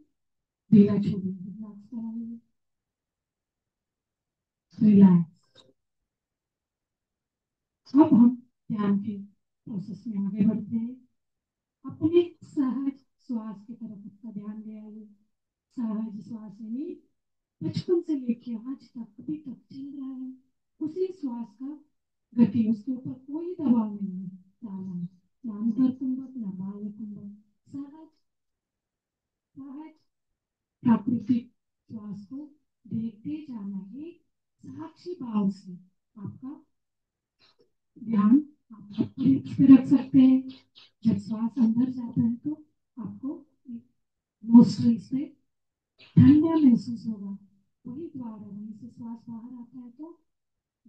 ढीला छोड़िए, रिलैक्स कराइए, रिलैक्स। अब हम ध्यान के प्रोसेस में आगे बढ़ते हैं। अपने सहज श्वास की तरफ आपका ध्यान ले आइए। सहज श्वास यानी बचपन से लेके आज तक अभी तक चल रहा है उसी श्वास का गति, उसके ऊपर कोई दबाव नहीं है, डालना है ना अंतर कुंभक ना बाह्य कुंभक। सहज सहज प्राकृतिक श्वास को देखते जाना है, साक्षी भाव से। आपका ध्यान आप लिप्स पे रख सकते हैं। जब श्वास अंदर जाता है तो आपको नोस्ट्रिल से ठंडा महसूस होगा, वही द्वार है, वहीं से श्वास बाहर आता है तो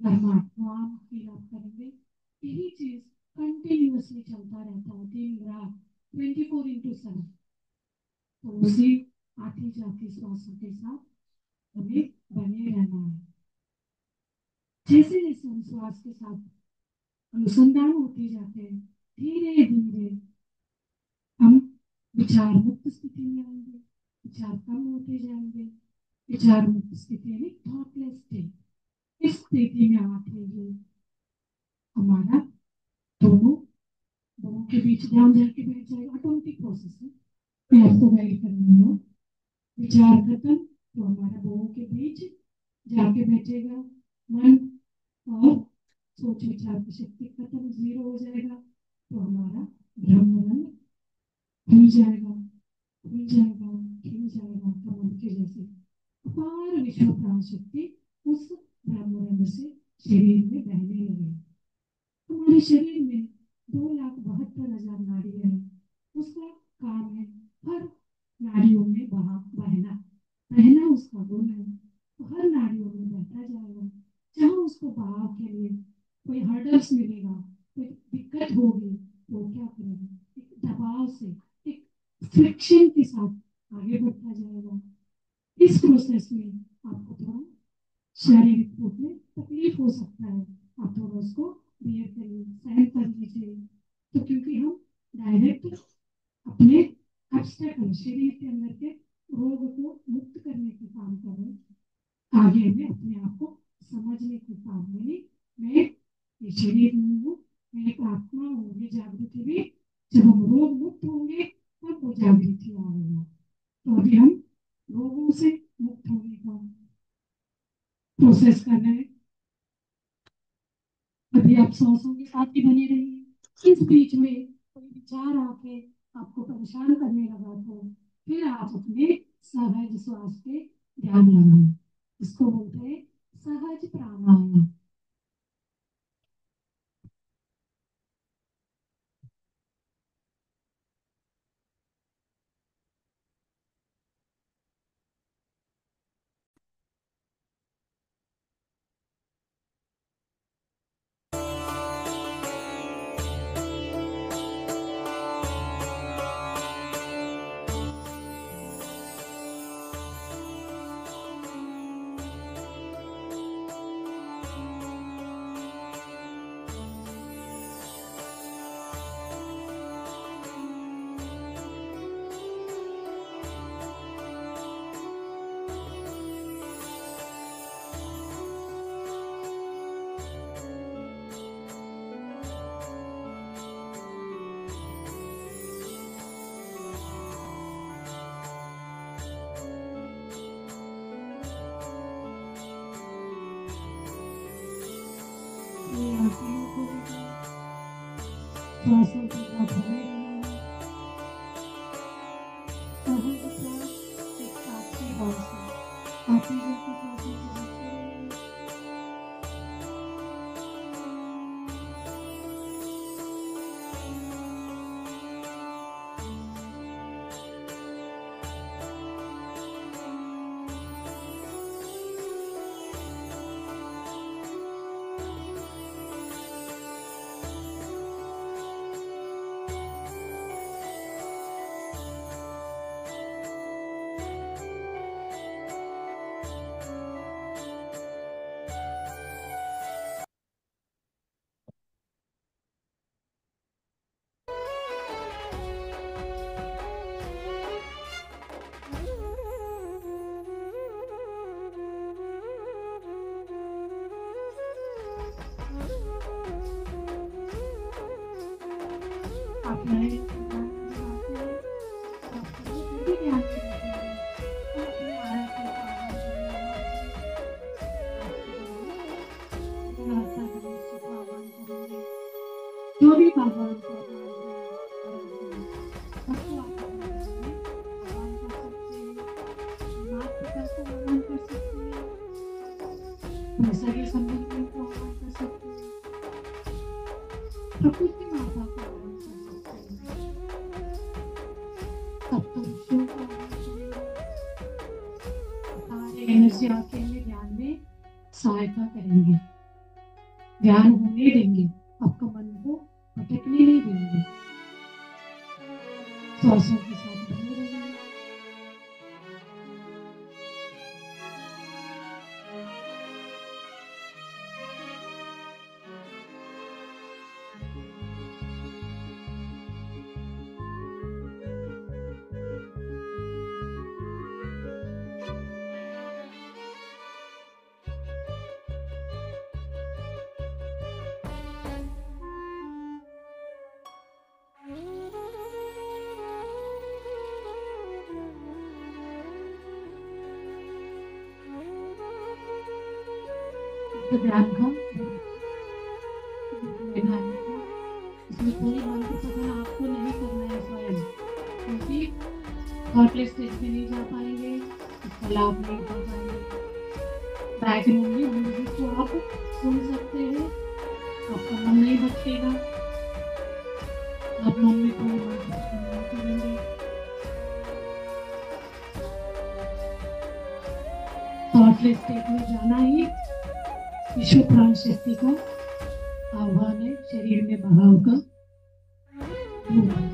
गर्मा वार्म फील आप करेंगे। यही चीज कंटिन्यूअसली चलता रहता है दिन रात 24/7। तो उसी आती जाती श्वासों के साथ हमें बने रहना है। जैसे जैसे हम श्वास के साथ अनुसंधान होते जाते हैं, धीरे धीरे हम विचार मुक्त स्थिति में आएंगे, विचार कम होते जाएंगे। विचार मुक्त स्थिति यानी थॉटलेस स्टेट। इस स्थिति में आते ही हमारा दोनों दोनों के बीच ध्यान जाके बैठ जाएगा। ऑटोमेटिक प्रोसेस है, मैं आपको गाइड कर रही हूँ। विचार खत्म तो हमारा दोनों के बीच जाके बैठेगा। मन और सोच विचार की शक्ति खत्म, जीरो हो जाएगा तो हमारा ब्रह्म खुल जाएगा, खुल जाएगा, खिल जाएगा। कमल के जैसे अपार विश्व प्राण शक्ति उस ब्रह्मांड से शरीर में बहने लगे। हमारे शरीर में 2,72,000 नाड़ियां हैं। उसका काम है हर नाड़ियों में बहना, बहना उसका गुण है। तो हर नाड़ियों में बहता जाएगा। जहां उसको बहाव के लिए कोई हर्डल्स मिलेगा, कोई दिक्कत होगी तो क्या करेगा, एक दबाव से, एक फ्रिक्शन के साथ आगे बढ़ता जाएगा। इस प्रोसेस में आपको थोड़ा शारीरिक रूप में तकलीफ हो सकता है, आप थोड़ा उसको बियर करिए, सहन कर लीजिए। तो क्योंकि हम डायरेक्ट अपने एब्स्ट्रैक्ट शरीर के अंदर के रोग को मुक्त करने के काम कर रहे हैं, आगे में अपने आप को समझने के काम में। मैं ये शरीर नहीं हूँ, मैं एक आत्मा हूँ। ये जागृति भी जब हम रोग मुक्त होंगे तब वो जागृति आएगा। तो अभी हम रोगों से मुक्त होने का प्रोसेस करना है। अभी आप सांसों के साथ ही बने रहिए। इस बीच में कोई विचार आके आपको परेशान करने लगा तो फिर आप अपने सहज श्वास पे ध्यान लगाएं। इसको बोलते हैं सहज प्राणायाम। श्वासों के साथ बने रहना है और हम एक साक्षी भाव से आप ही जैसे श्वासों को रखते रहिए। आप नए ध्यान लगाते हैं तो आपको वो फिर भी ध्यान में रखेंगे। हम अपने आया के आह्वान करेंगे, आज के दिन आस्था गणेश जी का आह्वान करेंगे। जो भी भगवान को मान रहे हैं, सबको आप आह्वान कर सकते हैं। माता पिता को आह्वान कर सकते हैं, अपने सगे संबंधियों को आह्वान कर सकते हैं, प्रकृति माता को आह्वान कर सकते हैं, सप्त ऋषियों को आह्वान करेंगे। सारे एनर्जी आपके लिए ध्यान में सहायता करेंगे, ध्यान होने देंगे, आपका मन को भटकने नहीं देंगे। श्वासों के साथ बने रहेंगे। तो ध्यान का लेना है, इसमें कोई मन को पकड़ आपको नहीं करना है स्वयं, क्योंकि थॉटलेस स्टेज में नहीं जा पाएंगे, इसका लाभ नहीं उठा पाएंगे। बैकग्राउंड में म्यूजिक को आप सुन सकते हैं, आपका मन नहीं भटकेगा, आप मन में कोई मन को पकड़ नहीं करेंगे। थॉटलेस स्टेज में जाना ही विश्व प्राण शक्ति का आह्वान है, शरीर में बहाव का रूप है।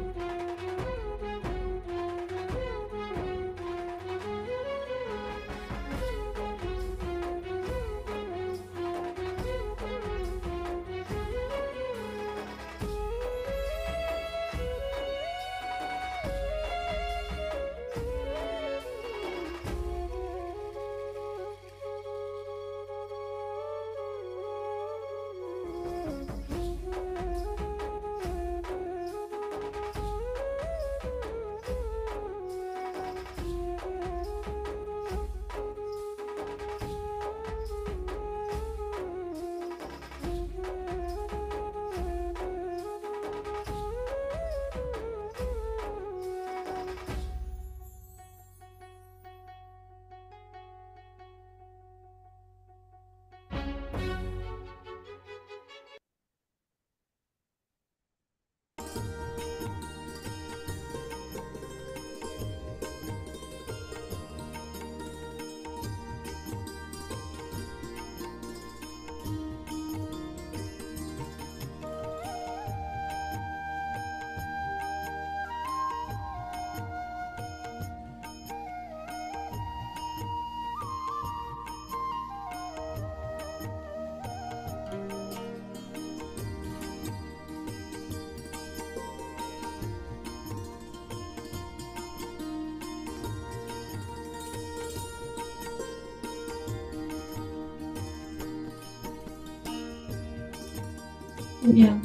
Yeah.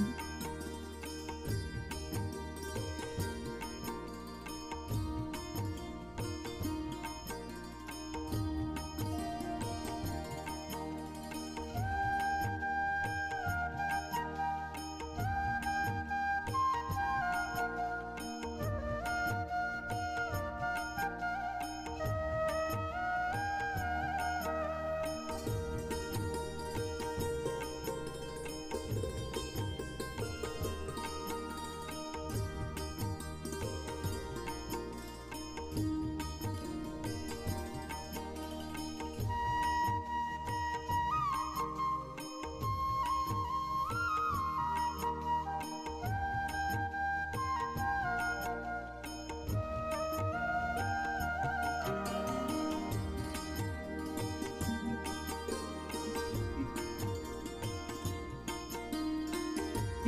ये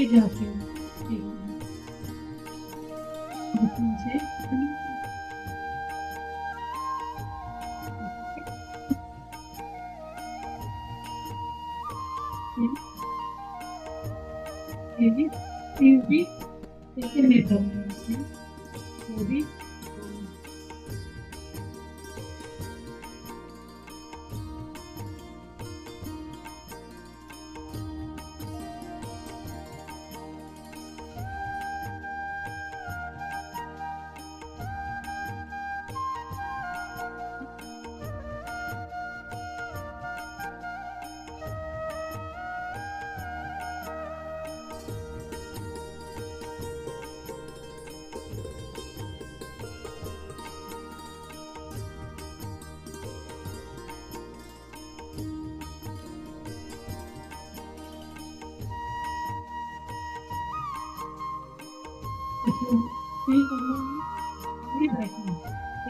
जाते हैं घुटनों से ये भी जैसे मैं करूँगी वो भी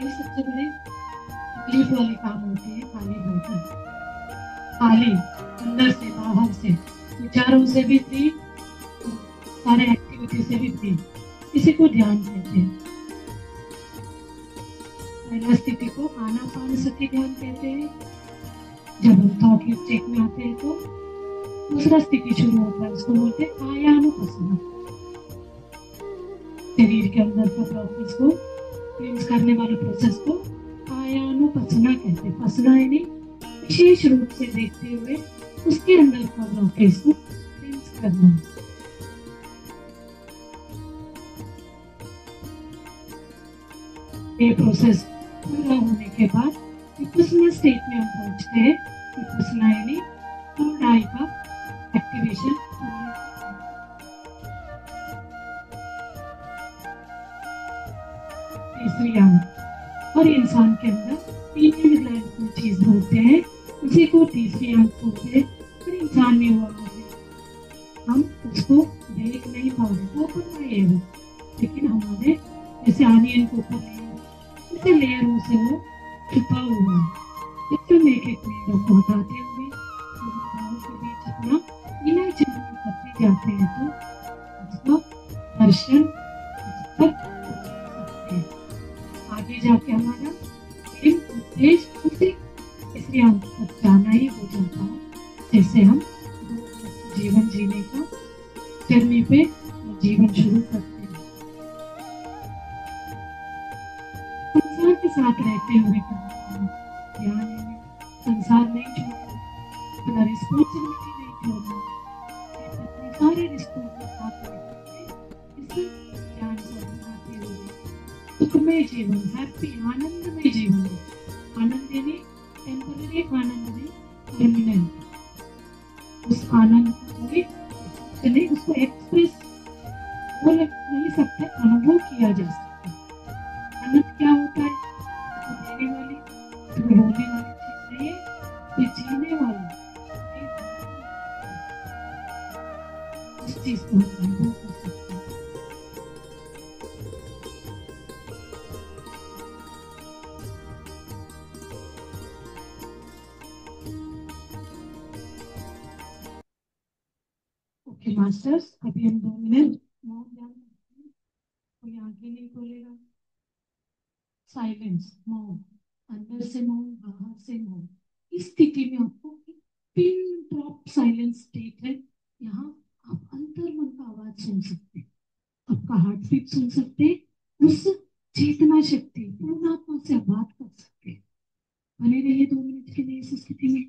सबसे बड़े तकलीफ वाले काम होते हैं खाली बैठना, खाली अंदर से बाहर से विचारों से भी फ्री, सारे एक्टिविटी से भी फ्री। इसी को ध्यान कहते हैं। पहला स्थिति को आनापानसति ध्यान कहते हैं। जब हम थॉट की स्टेट में आते हैं तो दूसरा स्थिति शुरू होता है, उसको बोलते हैं कायानुपस्सना। शरीर के अंदर का प्रोसेस को क्लींस करने वाले प्रोसेस को कायानुपस्सना कहते हैं। पसना यानी विशेष रूप से देखते हुए उसके अंदर का ब्लॉकेज को क्लींस करना। ये प्रोसेस पूरा होने के बाद विपस्सना स्टेट में हम पहुंचते हैं। विपस्सना यानी थर्ड आई का एक्टिवेशन। तीसरी आंख, और इंसान के अंदर पीनियल ग्लैंड कोई चीज बोलते हैं, उसी को तीसरी आंख बोलते हैं। फिर इंसान में हुआ हम उसको देख नहीं पा रहे, ऊपर में है वो, लेकिन हमारे जैसे आनियन को ऊपर इसे लेयरों से वो छुपा हुआ। जब हम एक एक लेयरों को हटाते हुए बाहों के बीच अपना इलाज करते जाते हैं तो उसका दर्शन कर सकते हैं। आगे जाके हमारा उद्देश्य उसी तीसरी अंक तक जाना ही हो जाता है, जैसे हम जीवन जीने का जर्नी पे जीवन शुरू करते हैं। संसार के साथ रहते हुए ध्यान है, संसार नहीं छोड़ना, अपना रिस्पॉन्सिबिलिटी नहीं छोड़ना, अपने सारे रिश्तों के साथ रहते इस ध्यान को बनाते हुए सुख में जीवन, हैप्पी आनंद में जीवन। आनंद यानी टेम्पररी आनंद नहीं, परमानेंट। उस आनंद को नहीं, उसको एक्सप्रेस बोल नहीं सकते, अनुभव किया जा सकता है। आनंद क्या होता है? देने वाली, रोने वाली चीज नहीं है, ये जीने वाली उस चीज को अनुभव कर सकते हैं। मास्टर्स अभी हम 2 मिनट मौन ध्यान करते हैं। कोई आंखें नहीं खोलेगा। साइलेंस, मौन, अंदर से मौन, बाहर से मौन। इस स्थिति में आपको पिन ड्रॉप साइलेंस स्टेट है। यहाँ आप अंतर मन का आवाज सुन सकते हैं, आपका हार्ट बीट सुन सकते हैं, उस चेतना शक्ति पूर्णात्मा से आप बात कर सकते हैं। बने रहिए 2 मिनट के लिए इस स्थिति में।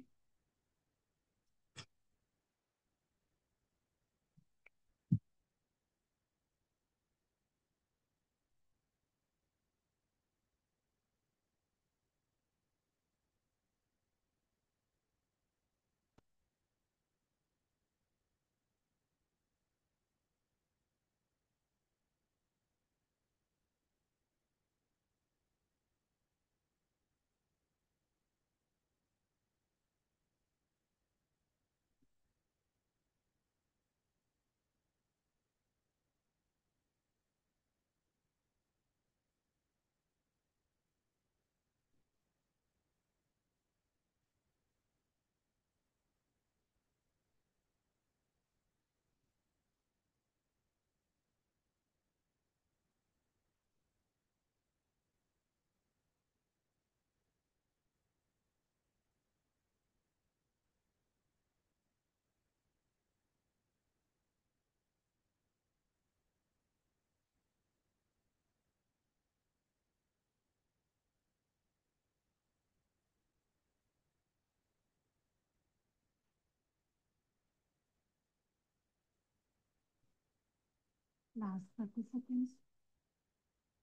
Last 30 seconds.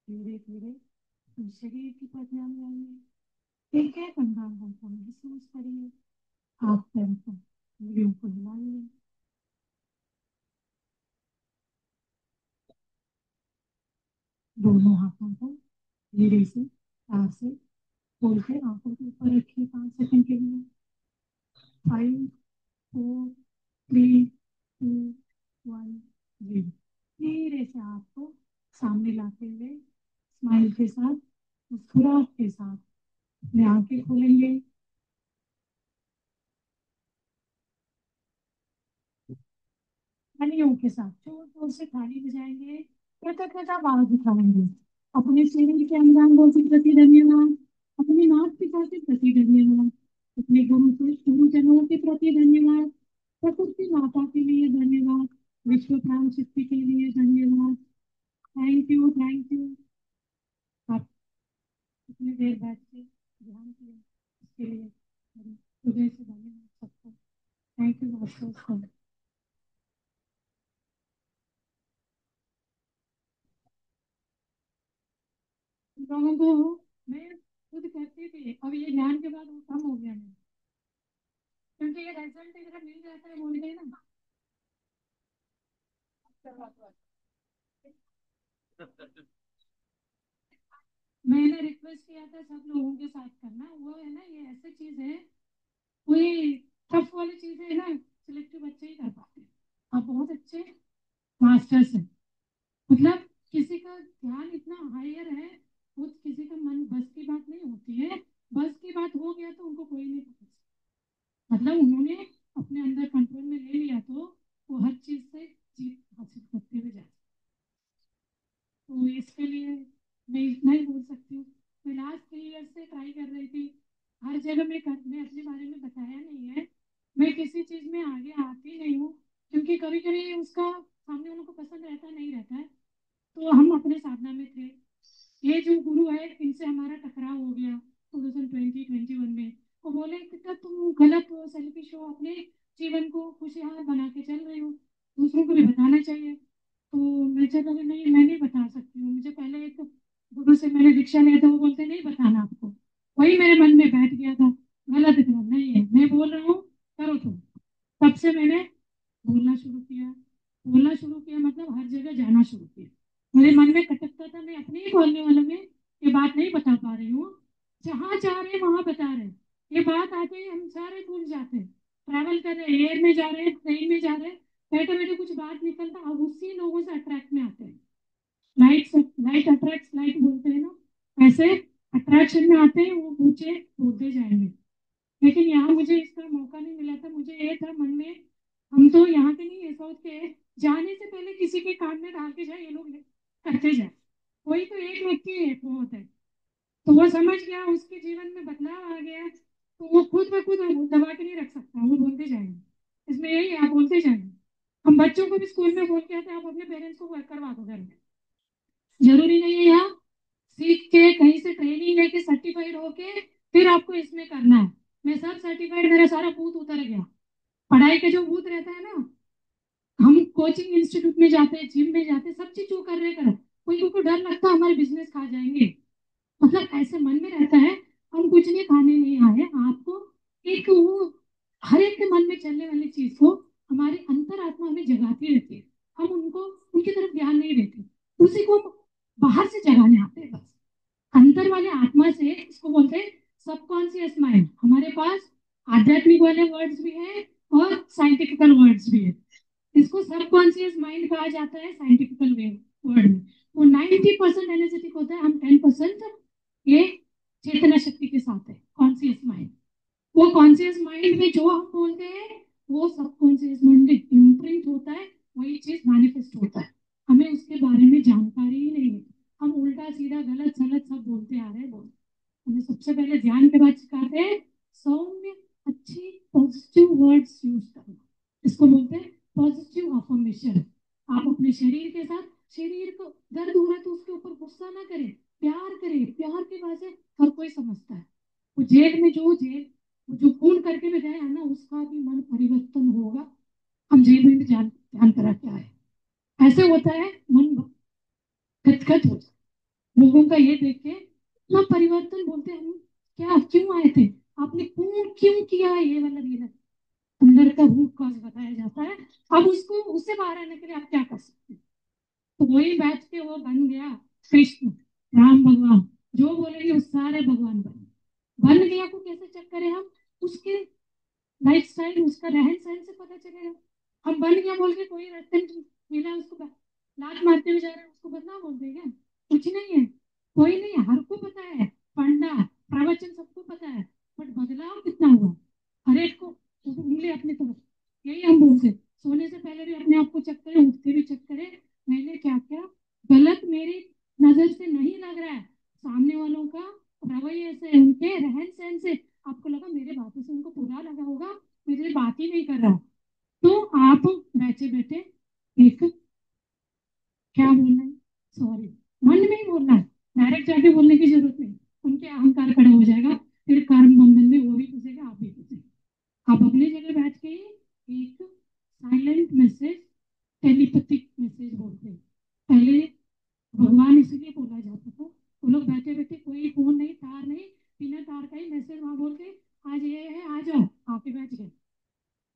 धीरे धीरे शरीर की प्रज्ञा में आइए। एक एक अंगांगों को महसूस करिए। हाथ पैर को, उंगलियों को हिलाइए। दोनों हाथों को धीरे से प्यार से खोल के आंखों के ऊपर रखिए 5 सेकंड के लिए। 5, 4, 3, 2, 1, 0। धीरे से आपको सामने लाते हुए स्माइल के साथ, मुस्कुराहट के साथ अपनी आंखें खोलेंगे। तालियों के साथ जोर जोर से ताली बजाएंगे, कृतज्ञता भाव दिखाएंगे। अपने शरीर के अंगांगों के प्रति धन्यवाद, अपने माता पिता के प्रति धन्यवाद, अपने गुरुजनों के प्रति धन्यवाद, प्रकृति माता के लिए धन्यवाद, विश्व प्राण शक्ति के लिए धन्यवाद। Thank you, thank you. आप इतनी देर बैठ के ध्यान किया इसके लिए हृदय से धन्यवाद सबको। Thank you masters. लोगों को मैं खुद करती थी, अब ये ध्यान के बाद वो कम हो गया है, क्योंकि ये रिजल्ट इधर मिल जाता है बोल रहे ना। मैंने रिक्वेस्ट किया था सब लोगों के साथ करना, वो है ना, ये ऐसी चीज है, कोई टफ वाली चीज है ना, सिलेक्टिव बच्चे ही कर पाते हैं। आप बहुत अच्छे मास्टर्स हैं। मतलब किसी का ध्यान इतना हायर है, वो किसी का मन बस की बात नहीं होती है। बस की बात हो गया तो उनको कोई नहीं पकड़ सकता। मतलब उन्होंने अपने अंदर कंट्रोल में ले लिया तो वो हर चीज से जीत हासिल करते हुए जाते। तो इसके लिए मैं इतना ही बोल सकती हूँ। मैं लास्ट 3 ईयर से ट्राई कर रही थी, हर जगह मैं अपने बारे में बताया नहीं है। मैं किसी चीज में आगे आती नहीं हूँ, क्योंकि कभी कभी उसका सामने वालों को पसंद रहता नहीं रहता है। तो हम अपने साधना में थे, ये जो गुरु है इनसे हमारा टकराव हो गया 2021 में। वो बोले कि तो तुम गलत हो, सेल्फिश हो, अपने जीवन को खुशहाल बना के चल रही हो, दूसरों को भी बताना चाहिए। तो मुझे लगा नहीं, मैं नहीं बता सकती हूँ। मुझे पहले एक गुरु से मैंने दीक्षा लिया था, वो बोलते नहीं बताना आपको। वही मेरे मन में बैठ गया था, गलत गलत नहीं है, मैं बोल रहा हूँ, करो तुम। तब से मैंने बोलना शुरू किया। बोलना शुरू किया मतलब हर जगह जाना शुरू किया। मेरे मन में खटकता था, मैं अपने ही बोलने वालों में ये बात नहीं बता पा रही हूँ। जहाँ जा रहे हैं वहां बता रहे हैं, ये बात आते ही हम सारे भूल जाते हैं। ट्रैवल कर रहे हैं, एयर में जा रहे हैं, ट्रेन में जा रहे हैं, बैठे बैठे कुछ बात निकलता, अब उसी लोगों से अट्रैक्ट में आते हैं। लाइट लाइट अट्रैक्ट लाइट बोलते हैं ना, ऐसे अट्रैक्शन में आते हैं, वो ऊंचे होते जाएंगे। लेकिन यहाँ मुझे इसका मौका नहीं मिला था। मुझे ये था मन में, हम तो यहाँ के नहीं है, साउथ के हैं, जाने से पहले किसी के कान में डाल के जाए, ये लोग करते जाए। कोई तो एक व्यक्ति है वो होता है, तो वो समझ गया, उसके जीवन में बदलाव आ गया, तो वो खुद ब खुद दबा के नहीं रख सकता, वो बोलते जाएंगे। इसमें यही है, आप बोलते जाएंगे। हम बच्चों को भी स्कूल में बोल के आते हैं, आप अपने पेरेंट्स को करवा दो घर में। जरूरी नहीं है यहाँ सीख के कहीं से ट्रेनिंग लेके सर्टिफाइड होके फिर आपको इसमें करना है। मैं सब सर्टिफाइड, मेरा सारा भूत उतर गया। पढ़ाई का जो भूत रहता है ना, हम कोचिंग इंस्टीट्यूट में जाते हैं, जिम में जाते हैं, सब चीज जो कर रहे कर, कोई को डर लगता है हमारे बिजनेस खा जाएंगे, मतलब ऐसे मन में रहता है। हम कुछ नहीं खाने नहीं आए आपको, एक वो हर एक के मन में चलने वाली चीज को हमारी अंतरात्मा में जगाती रहती है। हम उनको उनकी तरफ ध्यान नहीं देते, उसी को बाहर से जगाने आते हैं बस। अंतर वाले आत्मा से, इसको बोलते हैं सबकॉन्शियस माइंड। हमारे पास आध्यात्मिक वाले वर्ड्स भी है और साइंटिफिकल वर्ड्स भी है। इसको सबकॉन्शियस माइंड कहा जाता है साइंटिफिकल वे वर्ड में। वो 90% एनर्जेटिक होता है, हम 10% ये चेतना शक्ति के साथ है कॉन्शियस माइंड। वो कॉन्शियस माइंड में जो हम बोलते हैं वो सबकॉन्शियस माइंड में इम्प्रिंट होता है, वही चीज मैनिफेस्ट होता है। हमें उसके बारे में जानकारी ही नहीं है, हम उल्टा सीधा गलत सलत सब बोलते आ रहे हैं। बोल हमें सबसे पहले ध्यान के बाद सिखाते हैं सौम्य अच्छी पॉजिटिव वर्ड्स यूज करना, इसको बोलते हैं पॉजिटिव अफर्मेशन। आप अपने शरीर के साथ, शरीर को दर्द हो रहा है तो उसके ऊपर गुस्सा ना करें, प्यार करें। प्यार की भाषा हर कोई समझता है। वो जेल में जो जेल वो जो खून करके भी गया है ना, उसका भी मन परिवर्तन होगा। हम जेल में भी जान ध्यान करा क्या है, ऐसे होता है मन गदगद हो जाता है। लोगों का ये देख के इतना परिवर्तन, बोलते हैं हम क्या क्यों आए थे, आपने खून क्यों किया, ये वाला रीजन अंदर का रूट कॉज बताया जाता है। अब उसको उससे बाहर आने के लिए आप क्या कर सकते हैं। तो वही बैठ के वो बन गया कृष्ण, राम भगवान, जो बोलेंगे वो सारे भगवान बन गया। को कैसे चेक करें हम, उसके लाइफ स्टाइल, उसका रहन सहन से पता चलेगा। हम बन गया बोल के कोई रास्ते में मिला उसको लात मारते हुए जा रहे हैं, उसको बदनाम बोल देगा, कुछ नहीं है। कोई नहीं है, हर को पता है, पढ़ना प्रवचन सबको पता है, बट बदलाव कितना हुआ हर एक को, उंगली अपनी तरफ। यही हम बोलते हैं, सोने से पहले भी अपने आप को चेक करें, उठते भी चेक करें, मैंने क्या क्या गलत मेरी नजर से नहीं लग रहा है, सामने वालों का रवैये से, उनके रहन सहन से आपको लगा मेरे बातों से उनको बुरा लगा होगा, मेरे बात ही नहीं कर रहा, तो आप बैठे बैठे एक क्या बोलना है, सॉरी, मन में ही बोलना है, डायरेक्ट जाके बोलने की जरूरत नहीं। उनके अहंकार खड़ा हो जाएगा, फिर कर्म बंधन में वो भी फंसेगा, आप भी फंसेगा। आप अपनी जगह बैठ के एक साइलेंट मैसेज, टेलीपैथिक मैसेज बोलते हैं। पहले भगवान इसलिए बोला जाता था, वो लोग बैठे बैठे, कोई फोन नहीं, तार नहीं, बिना तार का ही मैसेज वहां बोल के आज ये है आ जाओ, आके बैठ गए।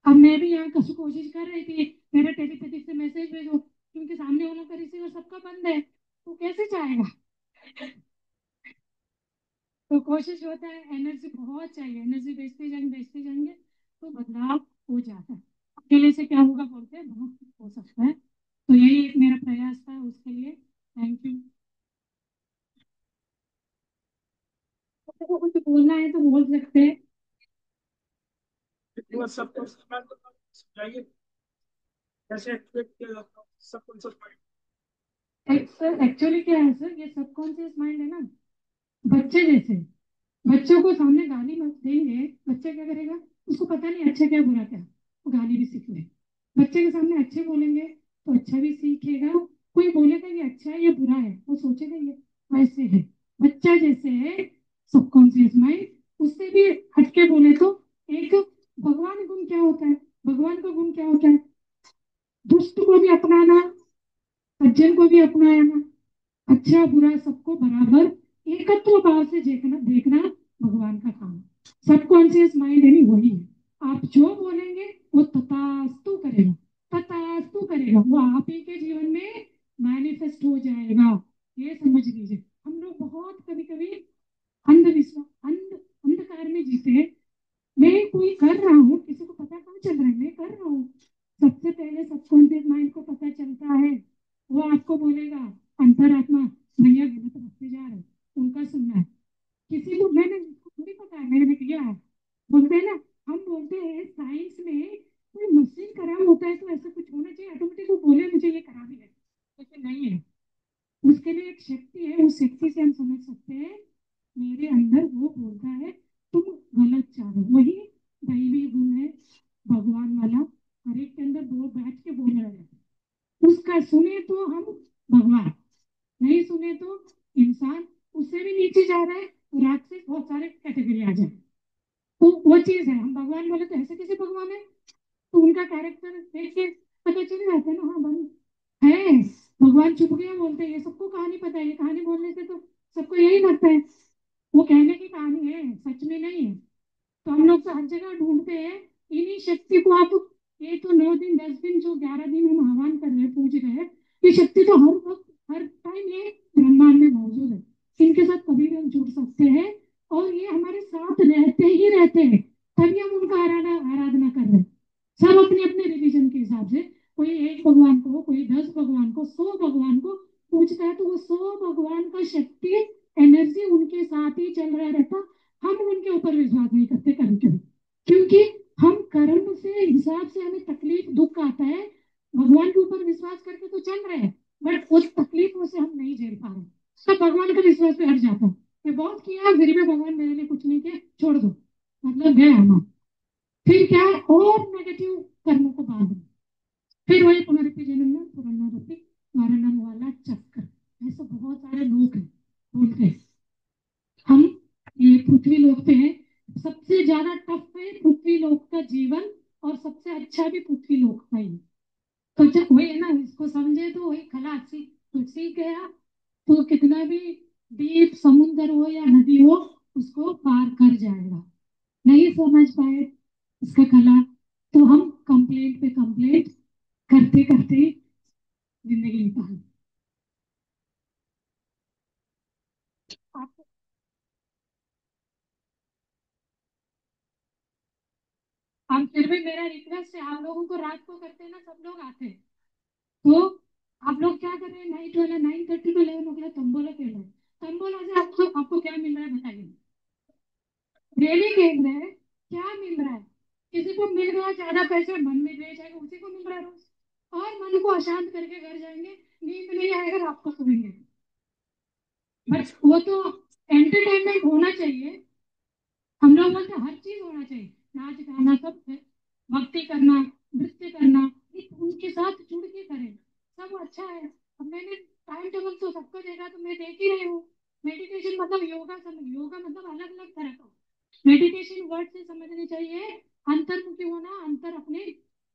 अब मैं भी यहाँ कसो कोशिश कर रही थी मेरा टेलीपैथिक से मैसेज भेजो, क्योंकि सामने वालों का रिसीवर सबका बंद है, तो कैसे जाएगा। तो कोशिश होता है, एनर्जी बहुत चाहिए, एनर्जी बेचते जाएंगे तो बदलाव हो जाता है। अकेले से क्या होगा बोलते हैं, बहुत कुछ हो सकता है। तो यही एक मेरा प्रयास था, उसके लिए थैंक यू। तो कुछ बोलना है तो बोल सकते हैं। सब कुछ समझाइए कैसे एक्टिवेट किया जाता है सब कुछ। एक्चुअली क्या है सर, ये सबकॉन्शियस माइंड है ना, बच्चे जैसे, बच्चों को सामने गाली मत देंगे, बच्चा क्या करेगा, उसको पता नहीं अच्छा क्या बुरा क्या, वो गाली भी सीख ले। बच्चे के सामने अच्छे बोलेंगे तो अच्छा भी सीखेगा, कोई बोलेगा ये अच्छा है या बुरा है, वो सोचेगा ये वैसे है। बच्चा जैसे है सबकॉन्शियस माइंड, उससे भी हटके बोले तो एक भगवान गुण क्या होता है, भगवान का गुण क्या होता है, दुष्ट को भी अपनाना, सज्जन को भी अपनाना, अच्छा बुरा सबको बराबर एकत्व भाव से देखना देखना भगवान का काम। सबकॉन्शियस माइंड यानी वही है, आप जो बोलेंगे वो तथास्तु करेगा, तथास्तु करेगा, वो आप ही के जीवन में मैनिफेस्ट हो जाएगा। ये समझ लीजिए, हम लोग बहुत कभी कभी अंधविश्वास अंधकार में जीते हैं। मैं कोई कर रहा हूँ, किसी को पता कहाँ चल रहा है मैं कर रहा हूँ, सबसे पहले सबकॉन्शियस माइंड को पता चलता है, वो आपको बोलेगा अंतरात्मा भैया गलत रास्ते जा रहे हैं, उनका सुनना है। किसी को मैंने उसको थोड़ी पता है मैंने किया है, बोलते हैं ना, हम बोलते हैं साइंस में कोई मशीन खराब होता है तो ऐसा कुछ होना चाहिए ऑटोमेटिक वो बोले मुझे ये खराबी है, लेकिन नहीं है। उसके लिए एक शक्ति है, उस शक्ति से हम समझ सकते हैं मेरे अंदर वो बोलता है तुम गलत चाह रहे हो। वही दैवी गुण है भगवान वाला, हर एक के अंदर दो बैठ के बोल रहे हैं। उसका सुने तो हम भगवान, नहीं सुने तो इंसान, उससे भी नीचे जा रहा है। राक्षस बहुत सारे कैटेगरी आ जाए, तो वो चीज है। हम भगवान बोले तो ऐसे कैसे भगवान है, तो उनका कैरेक्टर देख के पता चल जाता है ना, हाँ बन है। भगवान चुप गया बोलते हैं, ये सबको कहानी पता है, ये कहानी बोलने से तो सबको यही लगता है वो कहने की कहानी है, सच में नहीं है। तो हम लोग तो हर जगह ढूंढते हैं इन्हीं शक्ति को। आप ये तो 9 दिन 10 दिन जो 11 दिन हम आह्वान कर रहे हैं पूज रहे हैं, ये शक्ति तो हर वक्त हर टाइम ये ब्रह्मांड में मौजूद है। इनके साथ कभी भी हम जुड़ सकते हैं और ये हमारे साथ रहते ही रहते हैं, तभी हम उनका आराधना आराधना कर रहे हैं। सब अपने अपने रिलीजन के हिसाब से, कोई एक भगवान को, कोई 10 भगवान को, 100 भगवान को पूजता है, तो वो 100 भगवान का शक्ति एनर्जी उनके साथ ही चल रहा रहता। हम उनके ऊपर विश्वास नहीं करते कभी कभी, क्योंकि हम कर्म से हिसाब से हमें तकलीफ दुख आता है। भगवान के ऊपर विश्वास करके तो चल रहे हैं, बट उस तकलीफों से हम नहीं झेल पा रहे, तो भगवान का विश्वास पे हट जाता है। मैं बहुत किया फिर भी भगवान मेरे लिए कुछ नहीं किया, छोड़ दो, मतलब गया हम। फिर क्या है, और नेगेटिव कर्मों को बांध, फिर वही पुनरुक्ति जन्म में पुनरुक्ति मरणम वाला चक्कर। ऐसे बहुत सारे लोग हैं बोलते हैं। हम ये पृथ्वी लोक पे है, सबसे ज्यादा टफ है पृथ्वी लोक का जीवन, और सबसे अच्छा भी पृथ्वी लोक का ही। तो जब वही है ना, इसको समझे तो वही खलासी, तो सीख गया तो कितना भी डीप समुद्र हो या नदी हो उसको पार कर जाएगा। नहीं समझ पाए इसका कला, तो हम कंप्लेंट पे कंप्लेंट करते करते जिंदगी निकाल। आप हम फिर भी मेरा रिक्वेस्ट है, आप लोगों को रात को करते हैं ना, सब लोग आते हैं, तो आप लोग क्या कर रहे हैं, नाइट वाला 9:30 to 11 o'clock तंबोला खेल रहे हैं। तंबोला से आपको क्या मिल रहा है बताइए, डेली खेल रहे हैं, क्या मिल रहा है? किसी को मिल गया ज्यादा पैसे, मन में ले जाएगा, उसी को मिल रहा है रोज, और मन को अशांत करके घर जाएंगे, नींद नहीं आएगा, रात को सोएंगे। बट वो तो एंटरटेनमेंट होना चाहिए। हम लोग बोलते हैं, हर चीज होना चाहिए, नाच गाना सब है, भक्ति करना, नृत्य करना, ये उनके साथ जुड़ के करें, सब अच्छा है। अब मैंने टाइम टेबल तो सबको देखा, तो मैं देख ही रही हूँ। मेडिटेशन मतलब योगा, समझ, योगा मतलब अलग अलग तरह का। मेडिटेशन वर्ड से समझनी चाहिए अंतर्मुखी होना, अंतर अपने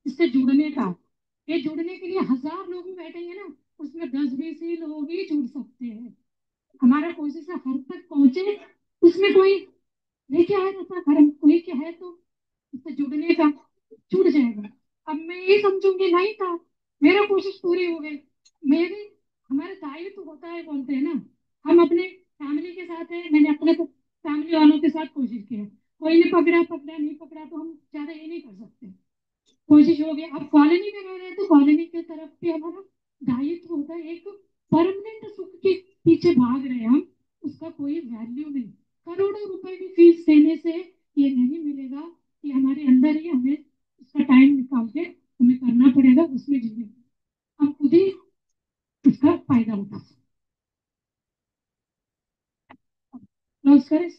इससे जुड़ने का। ये जुड़ने के लिए 1000 लोग भी बैठेंगे ना, उसमें 10-20 ही लोग ही जुड़ सकते हैं। हमारा कोशिश है हर तक पहुंचे, उसमें कोई लेके आया रहता धर्म, कोई क्या है तो उससे जुड़ने का, जुड़ जाएगा। अब मैं ये समझूंगी नहीं था, मेरा कोशिश पूरी हो गई, मेरी, हमारा दायित्व तो होता है बोलते हैं ना, हम अपने फैमिली के साथ है, मैंने अपने फैमिली वालों के साथ कोशिश किया, कोई ने पकड़ा पकड़ा नहीं पकड़ा तो हम ज्यादा ये नहीं कर सकते। कोशिश हो गई, अब कॉलोनी में रह रहे हैं तो कॉलोनी की तरफ भी हमारा दायित्व होता है। एक परमानेंट सुख के पीछे भाग रहे हैं हम, उसका कोई वैल्यू नहीं। करोड़ों रुपए की फीस देने से ये नहीं मिलेगा कि हमारे अंदर ही हमें उसका टाइम निकाल के हमें करना पड़ेगा, उसमें जीने, हम खुद ही उसका फायदा उठा सकते हैं। करें।